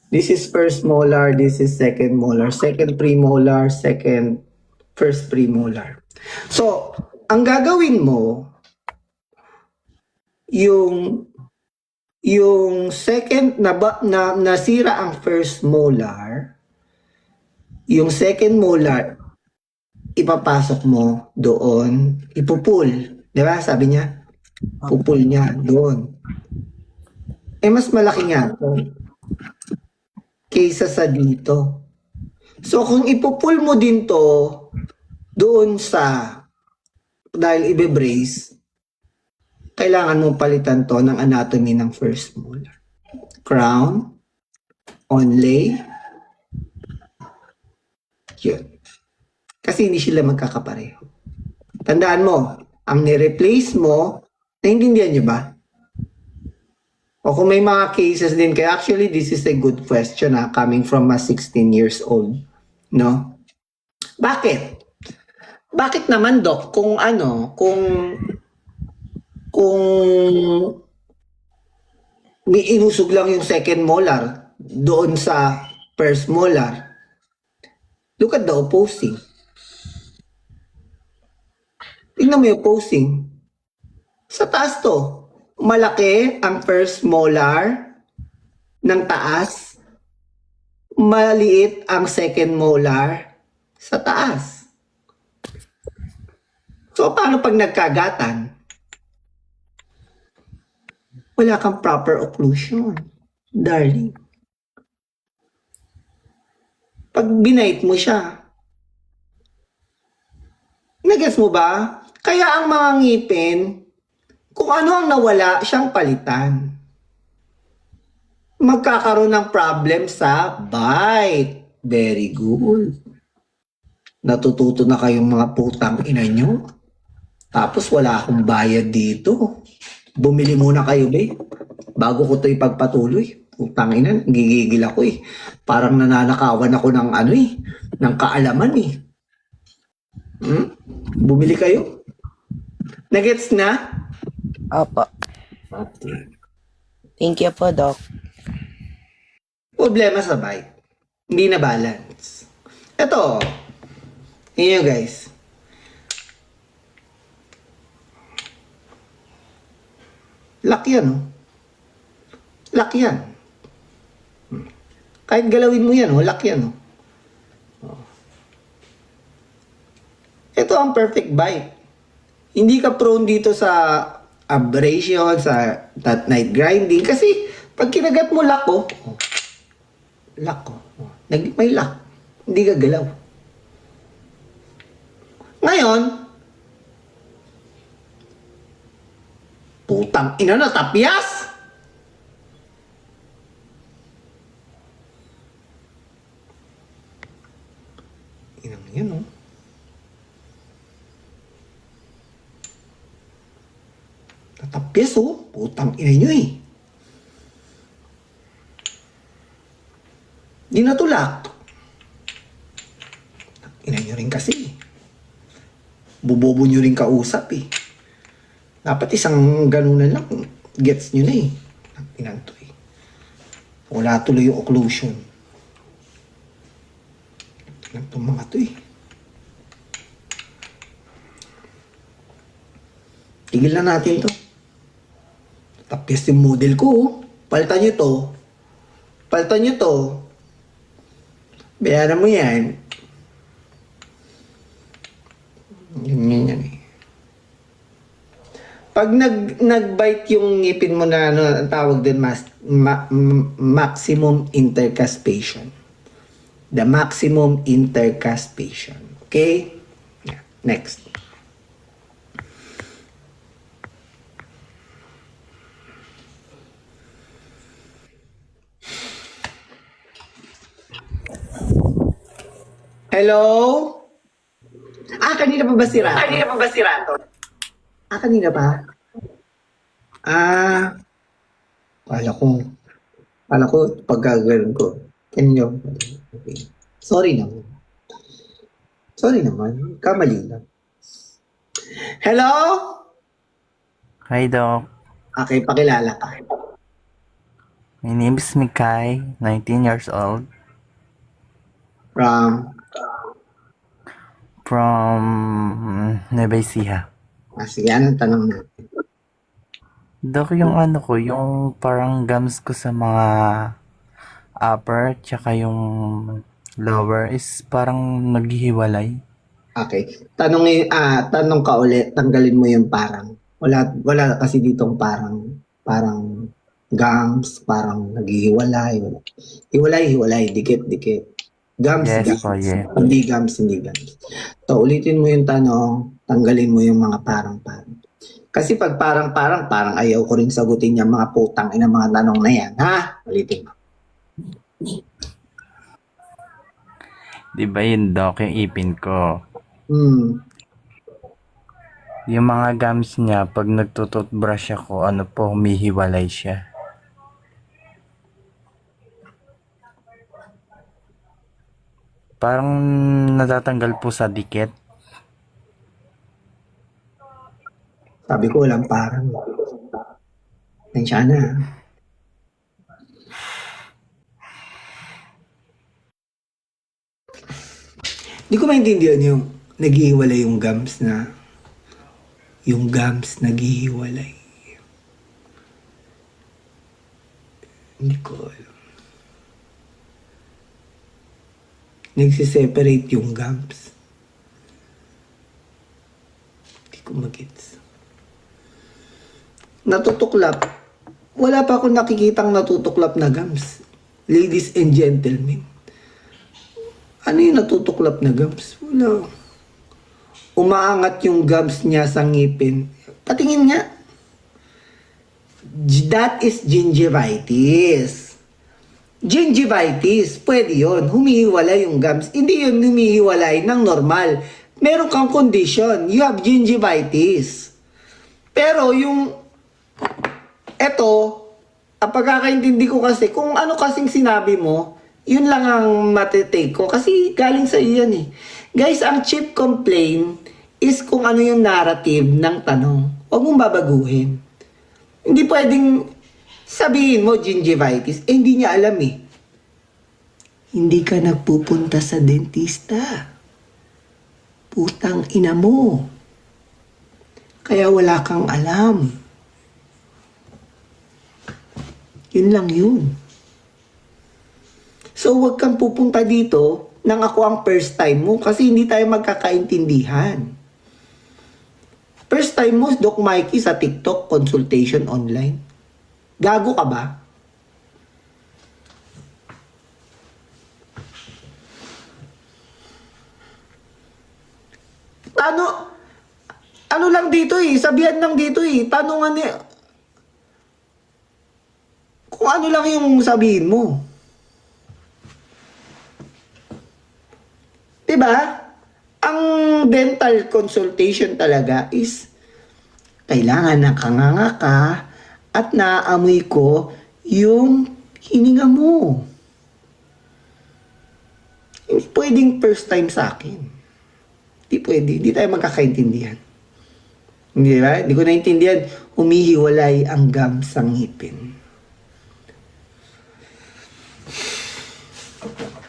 This is first molar, this is second molar. Second premolar, first premolar. So, ang gagawin mo, yung second nasira ang first molar, yung second molar ipapasok mo doon, ipupul, 'di ba? Sabi niya, pupul niya doon. Mas malaki nga kaysa sa dito. So kung ipupul mo din to doon dahil ibe-brace, kailangan mo palitan to ng anatomy ng first molar. Crown, onlay, yun. Kasi hindi sila magkakapareho. Tandaan mo, ang ni-replace mo, naiintindihan nyo ba? O kung may mga cases din kayo, actually, this is a good question coming from a 16 years old. No? Bakit? Bakit naman, Doc, kung may inusog lang yung second molar doon sa first molar, look at the opposing. Tingnan mo yung opposing. Sa taas to, malaki ang first molar ng taas, maliit ang second molar sa taas. So, paano pag nagkagatan? Wala kang proper occlusion, darling. Pag binite mo siya, nagets mo ba? Kaya ang mga ngipin, kung ano ang nawala, siyang palitan. Magkakaroon ng problem sa bite. Very good. Natututo na kayong mga putang ina nyo. Tapos wala akong bayad dito. Bumili muna kayo, be. Bago ko ito ipagpatuloy. Putang ina, gigigil ako eh. Parang nananakawan ako ng ng kaalaman eh. Bumili kayo? Nagets na? Opo. Okay. Thank you po, Doc. Problema sa bite. Hindi na balance. Ito. Yun guys. Lock yan, oh. Lock yan. Kahit galawin mo yan, oh. Lock yan, oh. Ito ang perfect bite. Hindi ka prone dito sa abrasion, sa night grinding. Kasi, pag kinagat mo lock, oh. Lock, oh. May lock. Hindi ka galaw. Ngayon, putang ina na, tapyas! Inang yan, oh. Tatapyas, oh. Putang ina nyo, eh. Di natulak. Ina nyo rin kasi. Bubobo nyo rin kausap, eh. Dapat isang ganunan lang, gets nyo na eh. Inanto eh. Wala tuloy yung occlusion. lang itong mga to eh. Tigil na natin to. Tapos yung model ko, oh. Palitan nyo to. Palitan nyo to. Bayaran mo yan. Yan eh. Pag nag-bite yung ngipin mo na ano, ang tawag din maximum intercuspation. The maximum intercuspation. Okay? Yeah. Next. Hello? Kanina pa ba si Rato? Kanina pa? Kala ko pagkagalan ko. Kanina. Okay. Sorry naman. Kamali lang. Hello? Hi, Doc. Okay, pakilala ka. My name is Mikay, 19 years old, from Nueva Ecija. Sige, anong tanong natin? Doc, yung ano ko, yung parang gums ko sa mga upper, tsaka yung lower is parang naghihiwalay. Okay. Tanong ka ulit, tanggalin mo yung parang. Wala kasi ditong parang gums, parang naghihiwalay. Hiwalay, dikit. Gums, Yes gums. po, yeah. Hindi gums. So, ulitin mo yung tanong, tanggalin mo yung mga parang. Kasi pag parang ayaw ko rin sagutin yung mga putang ina mga tanong na yan. Ha? Ulitin mo. Di ba yun, Doc, yung ipin ko? Yung mga gums niya, pag nagtututbrush ako, humihiwalay siya. Parang natatanggal po sa dikit. Sabi ko walang parang. Tensya na. Hindi ko maintindihan yung naghihiwalay yung gums naghihiwalay. Hindi ko alam. Nagsiseparate yung gums. Hindi ko magets. Natutuklap. Wala pa akong nakikitang natutuklap na gums. Ladies and gentlemen. Ano yung natutuklap na gums? Wala. Umaangat yung gums niya sa ngipin. Patingin nga. That is gingivitis. Gingivitis, pwede yun. Humihiwalay yung gums. Hindi yun humihiwalay ng normal. Meron kang condition. You have gingivitis. Pero ang pagkakaintindi ko kasi, kung ano kasing sinabi mo, yun lang ang matitake ko. Kasi galing sa iyo yan eh. Guys, ang chief complaint is kung ano yung narrative ng tanong. Huwag mong babaguhin. Hindi pwedeng sabihin mo gingivitis. Hindi niya alam eh. Hindi ka nagpupunta sa dentista. Putang ina mo. Kaya wala kang alam. Yun lang yun. So, huwag kang pupunta dito nang ako ang first time mo kasi hindi tayo magkakaintindihan. First time mo, Doc Mikey, sa TikTok consultation online. Gago ka ba? Ano lang dito eh, sabihan lang dito eh, tanungan niya. Kung ano lang yung sabihin mo. Diba? Ang dental consultation talaga is kailangan nakanganga ka at naamoy ko yung hininga mo. Pwedeng first time sa akin. Di pwede. Di tayo magkakaintindihan. Di ba? Di ko naintindihan. Humihiwalay ang gums sa ngipin.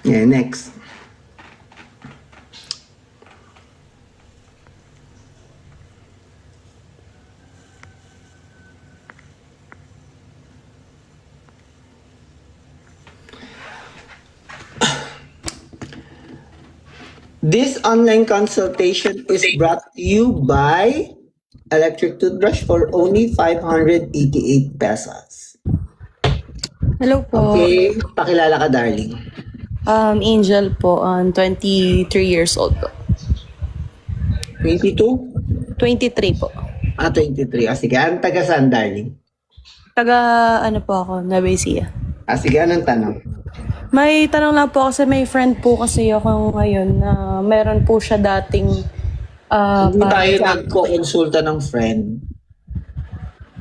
Yeah, next. This online consultation is brought to you by electric toothbrush for only 588 pesos. Hello po. Okay, pakilala ka, darling. Angel po, 23 years old po. 22? 23 po. 23. Sige, anong taga saan, darling? Taga, ano po ako, Nueva Ecija. Sige, anong tanong? May tanong lang po kasi may friend po kasi ako ngayon na meron po siya dating Hindi tayo nagko-konsulta ng friend.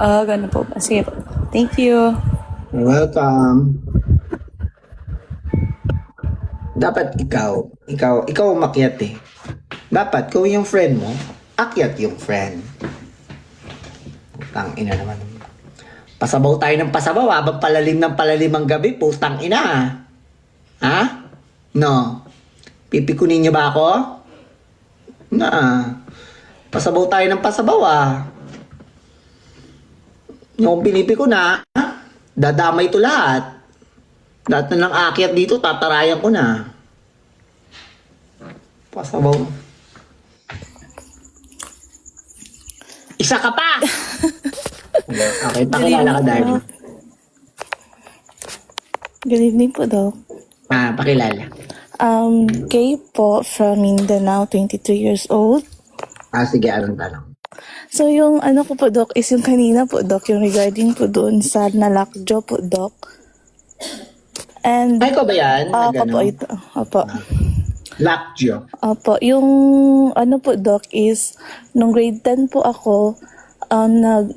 Ganun po ba? Sige po. Thank you. You're welcome. Dapat ikaw umakyat eh. Dapat kung yung friend mo, akyat yung friend. Putang ina naman. Pasabaw tayo ng pasabaw habang palalim ng palalim ang gabi. Putang ina ha? No. Pipikunin niyo ba ako? Na. Pasabaw tayo ng pasabaw Yung pinipi ko na, dadamay to lahat. Lahat na lang akyat dito, tatarayan ko na. Pasabaw. Isa ka pa! Okay, pakilala ka, darling. Good evening po, Doc. Pakilala. Kay po from Mindanao, 23 years old. Sige, anong tanong? So, yung ano ko po, Doc, is yung kanina po, Doc, yung regarding po doon sa nalakjo po, Doc. And, ay, ko ba yan? Opo po, ito. Opo. Lockjaw. Opo. Yung ano po, Doc, is nung grade 10 po ako,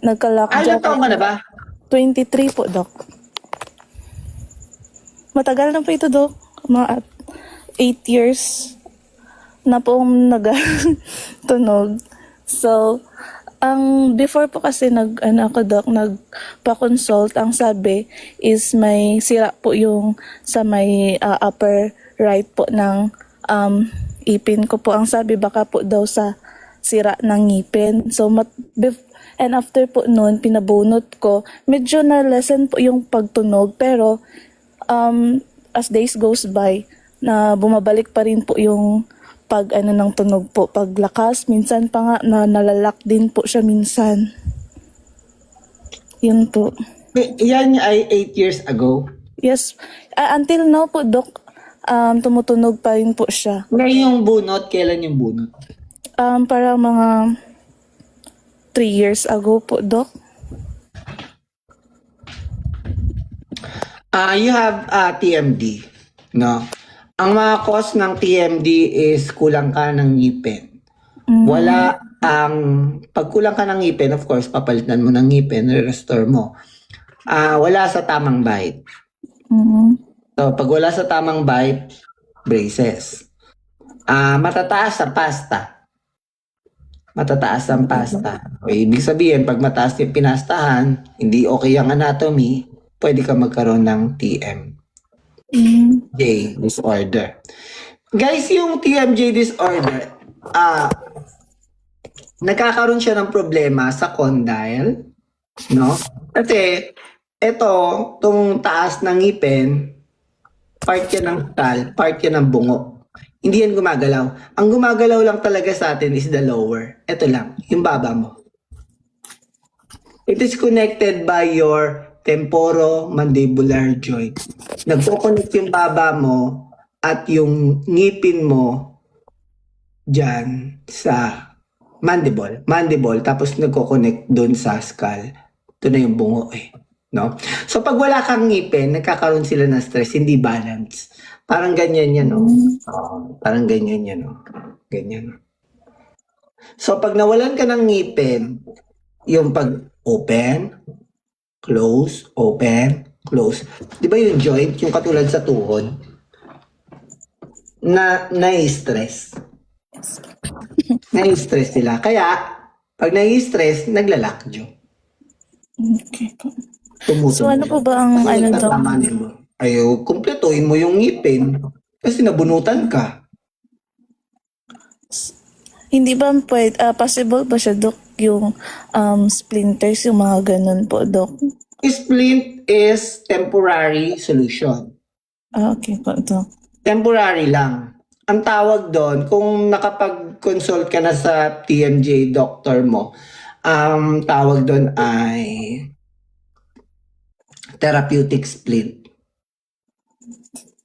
nagka-lockjaw. Ilang taon ka na ba? 23 po, Doc. Matagal na po ito, Doc. Mga 8 years na pong nagtunog. So, before po kasi nagpa-consult, ang sabi is may sira po yung sa may upper right po ng ipin ko po. Ang sabi baka po daw sa sira ng ngipin. So, and after po noon, pinabunot ko. Medyo na-lessen po yung pagtunog, pero as days goes by, na bumabalik pa rin po yung ng tunog po, paglakas. Minsan pa nga na nalalak din po siya minsan. Yun po. Yan ay 8 years ago? Yes. Until now po, Doc, tumutunog pa rin po siya. Ngayon yung bunot, kailan yung bunot? Para mga 3 years ago po, Doc. You have TMD, no? Ang mga cause ng TMD is kulang ka ng ngipin. Wala pag kulang ka ng ngipin, of course, papalitan mo ng ngipin, restore mo. Wala sa tamang bite. So, pag wala sa tamang bite, braces. Matataas ang pasta. Matataas ang pasta. O, ibig sabihin, pag mataas yung pinastahan, hindi okay ang anatomy, pwede ka magkaroon ng TMJ disorder. Guys, yung TMJ disorder, nagkakaroon siya ng problema sa condyle, no? Kasi, itong taas ng ngipin, part yan ng skull, part yan ng bungo. Hindi yan gumagalaw. Ang gumagalaw lang talaga sa atin is the lower. Ito lang, yung baba mo. It is connected by your temporomandibular joint. Nagpo-connect yung baba mo at yung ngipin mo dyan sa mandible, tapos nagko-connect doon sa skull. Ito na yung bungo no? So pag wala kang ngipin, nagkakaroon sila ng stress, hindi balance. Parang ganyan yan, no? Parang ganyan yan, no? Ganyan. So pag nawalan ka ng ngipin, yung pag-open, close, open, close. Di ba yung joint, yung katulad sa tuhod, na-stress? Na-stress sila. Kaya, pag na-stress, naglalakjo. Okay po. So ano po ba ang Doc? Ayaw, kumpletuhin mo yung ngipin kasi nabunutan ka. Hindi ba possible ba siya, Doc, yung splinters, yung mga ganun po, Doc? Splint is temporary solution. Okay po, Doc. Temporary lang. ang tawag doon, kung nakapag-consult ka na sa TMJ doctor mo, tawag doon ay therapeutic splint.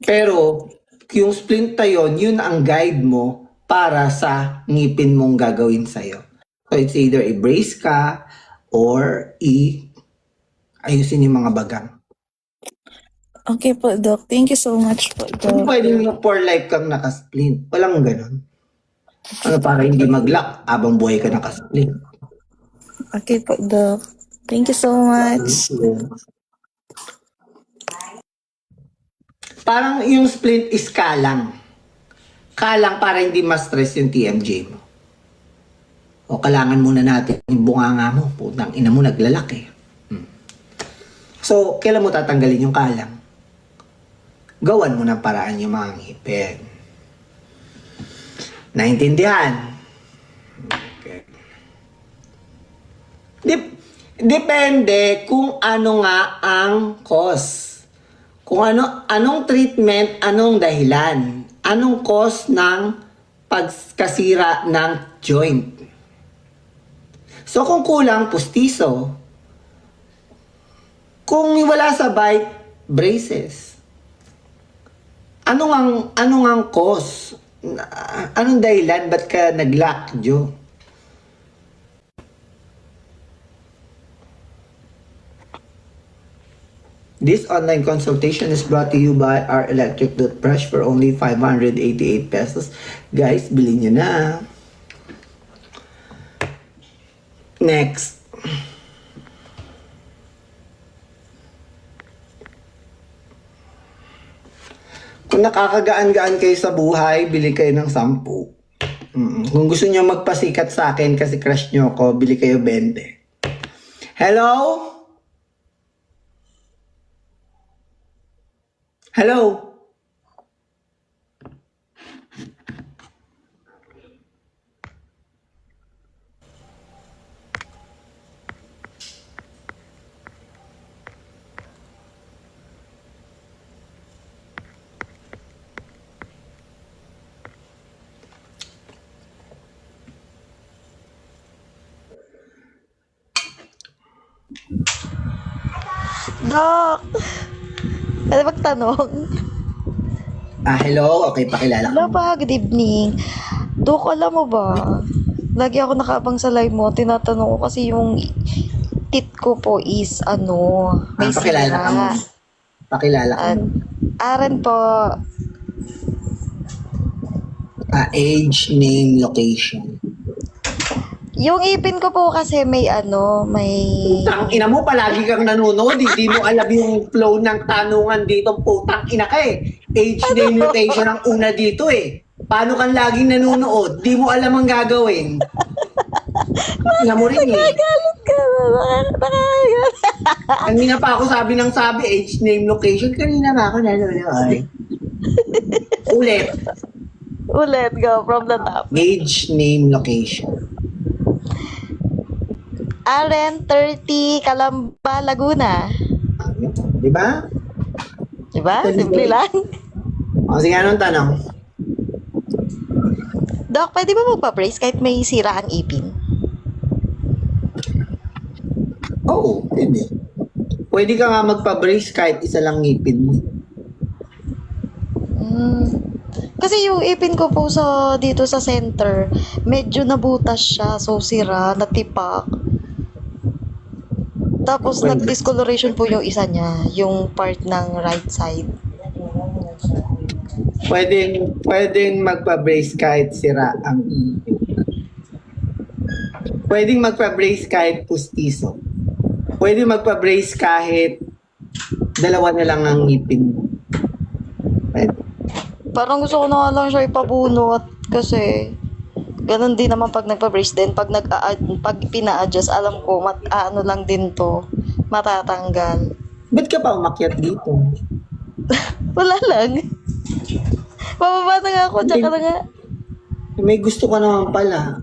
Pero, yung splint na yun ang guide mo para sa ngipin mong gagawin sa'yo. So, it's either i-brace ka or ayusin yung mga bagang. Okay po, Doc. Thank you so much po, Kung Doc. pwede mo for life kang nakasplint. Walang ganun. Ano, para hindi mag-lock abang buhay ka nakasplint. Okay po, Doc. Thank you so much. Parang yung splint is kalang. Kalang para hindi ma-stress yung TMJ mo. O kalangan muna natin yung bunganga mo. Putang ina mo, naglalaki. So, kailan mo tatanggalin yung kalang? Gawan mo ng paraan yung mga ngipin. Naintindihan? Okay. Depende kung ano nga ang cause. Kung anong treatment, anong dahilan, anong cause ng pagkasira ng joint. So kung kulang, pustiso. Kung wala sa bite, braces. Anong ang cause? Anong dahilan? Ba't ka nag-lockjaw? This online consultation is brought to you by our electric toothbrush for only 588 pesos. Guys, bilhin nyo na. Next. Kung nakakagaan-gaan kayo sa buhay, bili kayo ng 10. Kung gusto nyo magpasikat sa akin kasi crush nyo ako, bili kayo 20. Hello? Hello? Doc! Pwede magtanong? Hello? Okay, pakilala Hello pa, good evening. Doc, alam mo ba? Lagi ako nakaabang sa live mo. Tinatanong ko kasi yung tit ko po is may pakilala ka mo. sira. Pakilala ka mo. Aaron po. Age, name, location. Yung ipin ko po kasi may Putang ina mo, palagi kang nanonood. Hindi mo alam yung flow ng tanungan dito. Putang ina ka eh. Age, name, location ang una dito eh. Paano kang laging nanonood? Di mo alam ang gagawin. Ina mo rin eh. Nakagalit ka ba? Kanina pa ako sabi ng age, name, location. Kanina na ako nanonood. Ulit. Ulit, go from the top. Age, name, location. Aren 30, Calamba, Laguna. Di ba? Diba? Simple lang. O, sige, anong tanong? Doc, pwede ba magpa-brace kahit may sira ang ipin? Oo, pwede. Pwede ka nga magpa-brace kahit isa lang ngipin mo. Kasi yung ipin ko po dito sa center, medyo nabutas siya, so sira, natipak. Tapos nag-discoloration po yung isa niya, yung part ng right side. Pwedeng magpa-brace kahit sira ang ipin. Pwedeng magpa-brace kahit pustiso. Pwedeng magpa-brace kahit dalawa na lang ang ngipin mo. Pwede. Parang gusto ko na nga lang siya ipabunot kasi ganun din naman pag nagpa-brace din. Pag pina-adjust, alam ko ano lang din to, matatanggal. Ba't ka pa umakyat dito? Wala lang. Bababa na nga ako, tsaka na nga. May gusto ka naman pala.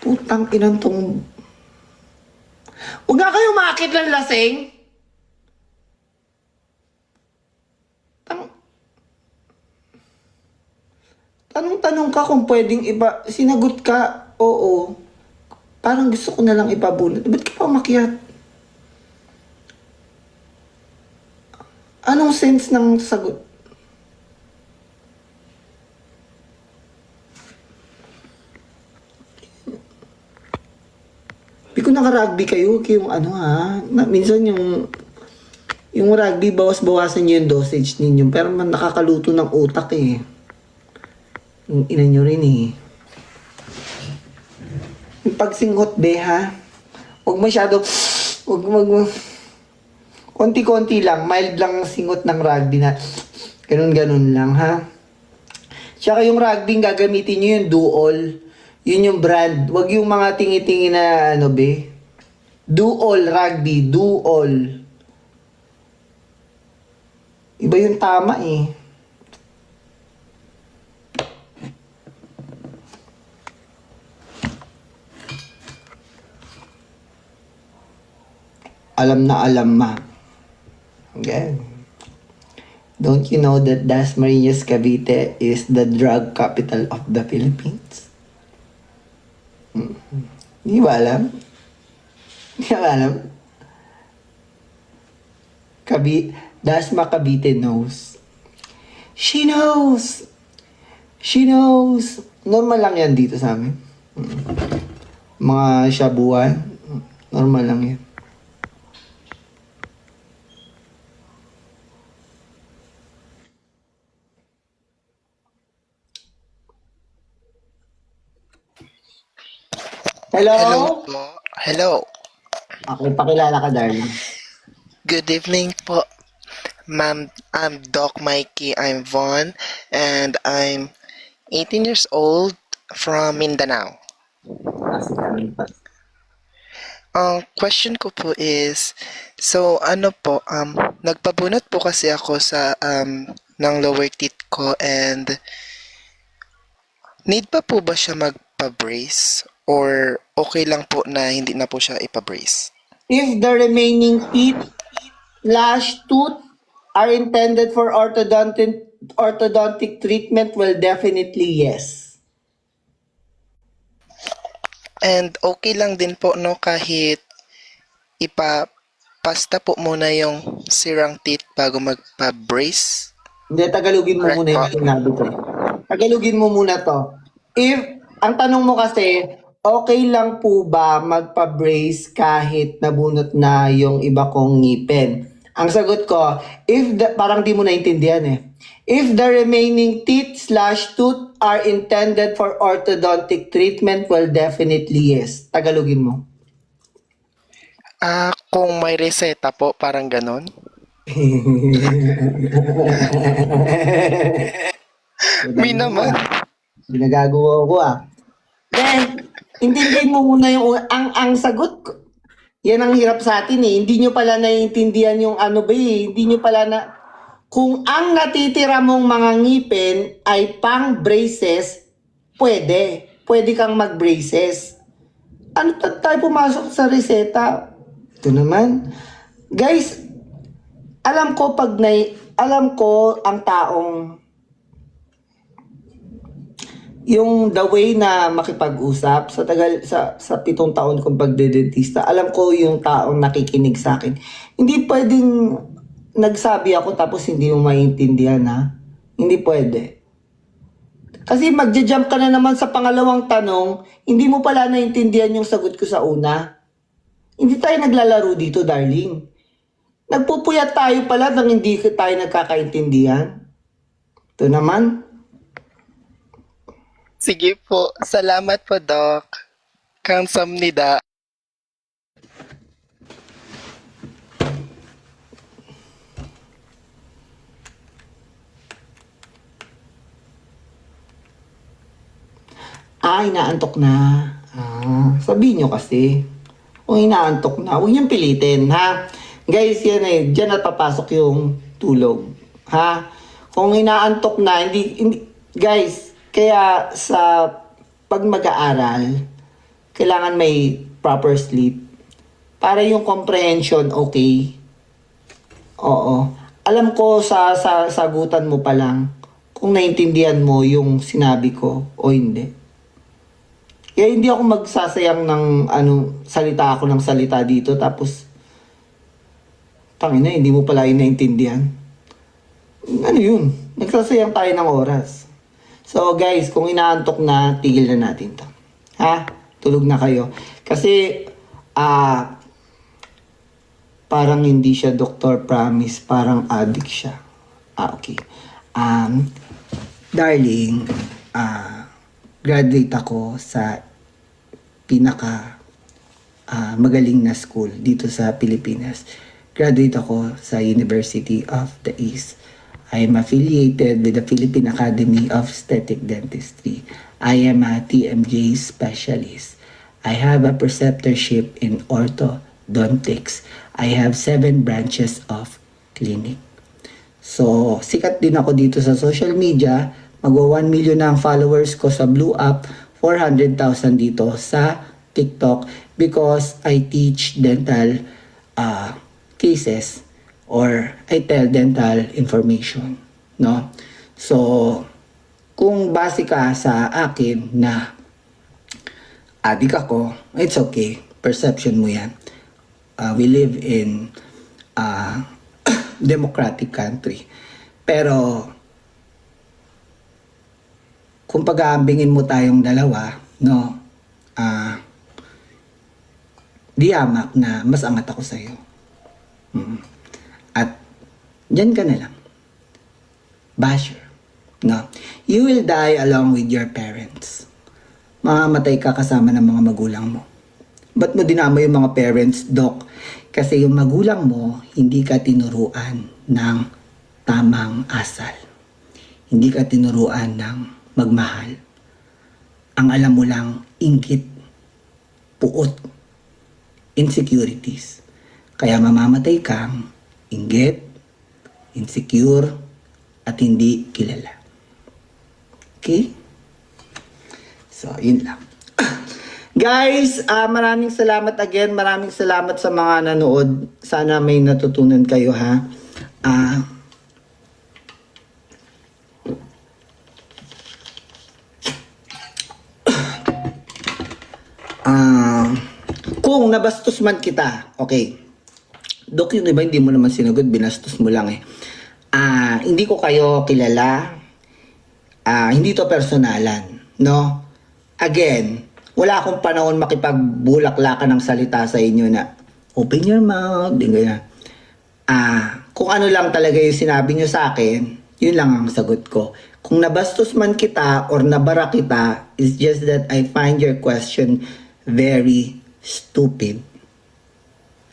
Putang inang tong... Huwag nga kayo umakit ng lasing. Tanong-tanong ka kung pwedeng iba. Sinagot ka, oo. Parang gusto ko na lang ipabunot. Ba't ka pa umakyat? Anong sense ng sagot? Di ko naka-rugby kayo, yung ano ha. Minsan yung rugby, bawas-bawasan nyo yung dosage ninyo. Pero man nakakaluto ng utak eh. Yung ina nyo rin eh. Yung pagsinghot be ha. Huwag masyado, konti-konti lang, mild lang ang singot ng rugby na ganun-ganun lang ha. Tsaka yung rugby, gagamitin nyo yung dual. Yun yung brand. Huwag yung mga tingi-tingi na ano be. Dual rugby, dual. Iba yung tama eh. Alam na alam ma. Okay. Don't you know that Dasmariñas, Cavite is the drug capital of the Philippines? Hindi ba alam? Hindi ba alam? Dasma Cavite knows. She knows! She knows! Normal lang yan dito sa amin. Mga shabuan. Normal lang yan. Hello? Hello po. Hello. Okay, pakilala ka, darling. Good evening po. Ma'am, I'm Doc Mikey. I'm Vaughn, and I'm 18 years old from Mindanao. Question ko po is, so ano po, nagpabunot po kasi ako sa ng lower teeth ko, and need pa po ba siya magpa-brace? Or okay lang po na hindi na po siya ipa-brace? If the remaining teeth, lash tooth are intended for orthodontic treatment, well, definitely yes. And okay lang din po no kahit ipapasta po muna yung sirang teeth bago magpa-brace? Hindi, tagalugin mo muna yung sinabi ko. Tagalugin mo muna to. If, ang tanong mo kasi, okay lang po ba magpa-brace kahit nabunot na yung iba kong ngipin? Ang sagot ko, parang di mo naintindihan eh. If the remaining teeth/tooth are intended for orthodontic treatment, well, definitely yes. Tagalogin mo. Kung may reseta po, parang ganon? May naman. Ginagagawa ko ah. Then, intindihin mo muna yung, ang sagot ko. Yan ang hirap sa atin eh. Hindi nyo pala naiintindihan yung ano ba eh. Hindi nyo pala na, kung ang natitira mong mga ngipin ay pang braces, pwede. Pwede kang mag-braces. Ano tayo pumasok sa reseta? Ito naman. Guys, alam ko ang taong yung the way na makipag-usap sa 7 taon kong pagdedentista, alam ko yung taong nakikinig sa akin. Hindi pwedeng nagsabi ako tapos hindi mo maintindihan ha. Hindi pwede. Kasi magja-jump ka na naman sa pangalawang tanong, hindi mo pala naintindihan yung sagot ko sa una. Hindi tayo naglalaro dito, darling. Nagpupuyat tayo pala nang hindi tayo nagkakaintindihan. Ito naman. Sige po. Salamat po, Doc. Kamsahamnida. Inaantok na. Sabihin nyo kasi. Kung inaantok na, huwag niyong pilitin, ha? Guys, yan eh. Diyan na papasok yung tulog. Ha? Kung inaantok na, guys, kaya sa pag mag-aaral, kailangan may proper sleep. Para yung comprehension, okay. Oo. Alam ko sa sagutan mo pa lang, kung naintindihan mo yung sinabi ko o hindi. Kaya hindi ako magsasayang ng salita ako ng salita dito tapos tangina, hindi mo pala yung naintindihan. Ano yun? Nagsasayang tayo ng oras. So guys, kung inaantok na, tigil na natin to. Ha? Tulog na kayo. Kasi, parang hindi siya Dr. Promise, parang addict siya. Okay. Darling, graduate ako sa pinaka magaling na school dito sa Pilipinas. Graduate ako sa University of the East. I am affiliated with the Philippine Academy of Aesthetic Dentistry. I am a TMJ specialist. I have a preceptorship in orthodontics. I have 7 branches of clinic. So, sikat din ako dito sa social media. Magwa 1 million na ang followers ko sa Blue App, 400,000 dito sa TikTok because I teach dental cases or I tell dental information, no? So, kung base ka sa akin na adik ako, it's okay. Perception mo yan. We live in democratic country. Pero, kung pag-aambingin mo tayong dalawa, no, di hamak na mas angat ako sa'yo. At, dyan ka na lang. Basher. No? You will die along with your parents. Mamamatay ka kasama ng mga magulang mo. Ba't mo dinama yung mga parents, Doc? Kasi yung magulang mo, hindi ka tinuruan ng tamang asal. Hindi ka tinuruan ng magmahal. Ang alam mo lang, inggit, puot, insecurities. Kaya mamamatay kang inggit, insecure, at hindi kilala. Okay? So, yun lang. Guys, maraming salamat again. Maraming salamat sa mga nanood. Sana may natutunan kayo, ha? Kung nabastos man kita, okay. Dok, yun iba, hindi mo naman sinugod, binastos mo lang eh. Hindi ko kayo kilala. Hindi to personalan, no? Again, wala akong panahon makipagbulaklakan ng salita sa inyo na open your mouth, din ganyan. Kung ano lang talaga yung sinabi nyo sa akin, yun lang ang sagot ko. Kung nabastos man kita or nabara kita, it's just that I find your question very stupid.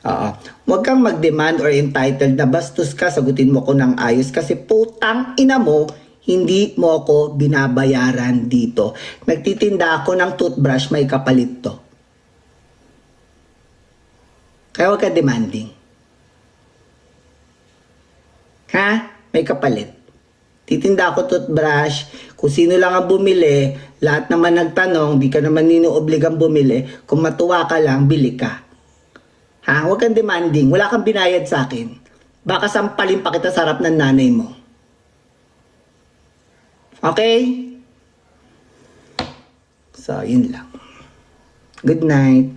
Huwag kang mag-demand or entitled na bastos ka, sagutin mo ko ng ayos kasi putang ina mo, hindi mo ako binabayaran dito. Nagtitinda ako ng toothbrush, may kapalit to. Kaya huwag ka demanding. Ha? May kapalit. Titinda ako toothbrush, kung sino lang ang bumili, lahat naman nagtanong, di ka naman ninuobligang bumili, kung matuwa ka lang, bili ka. Ha? Huwag kang demanding, wala kang binayad sa akin. Baka sampalin pa kita sa harap ng nanay mo. Okay? So, yun lang. Good night.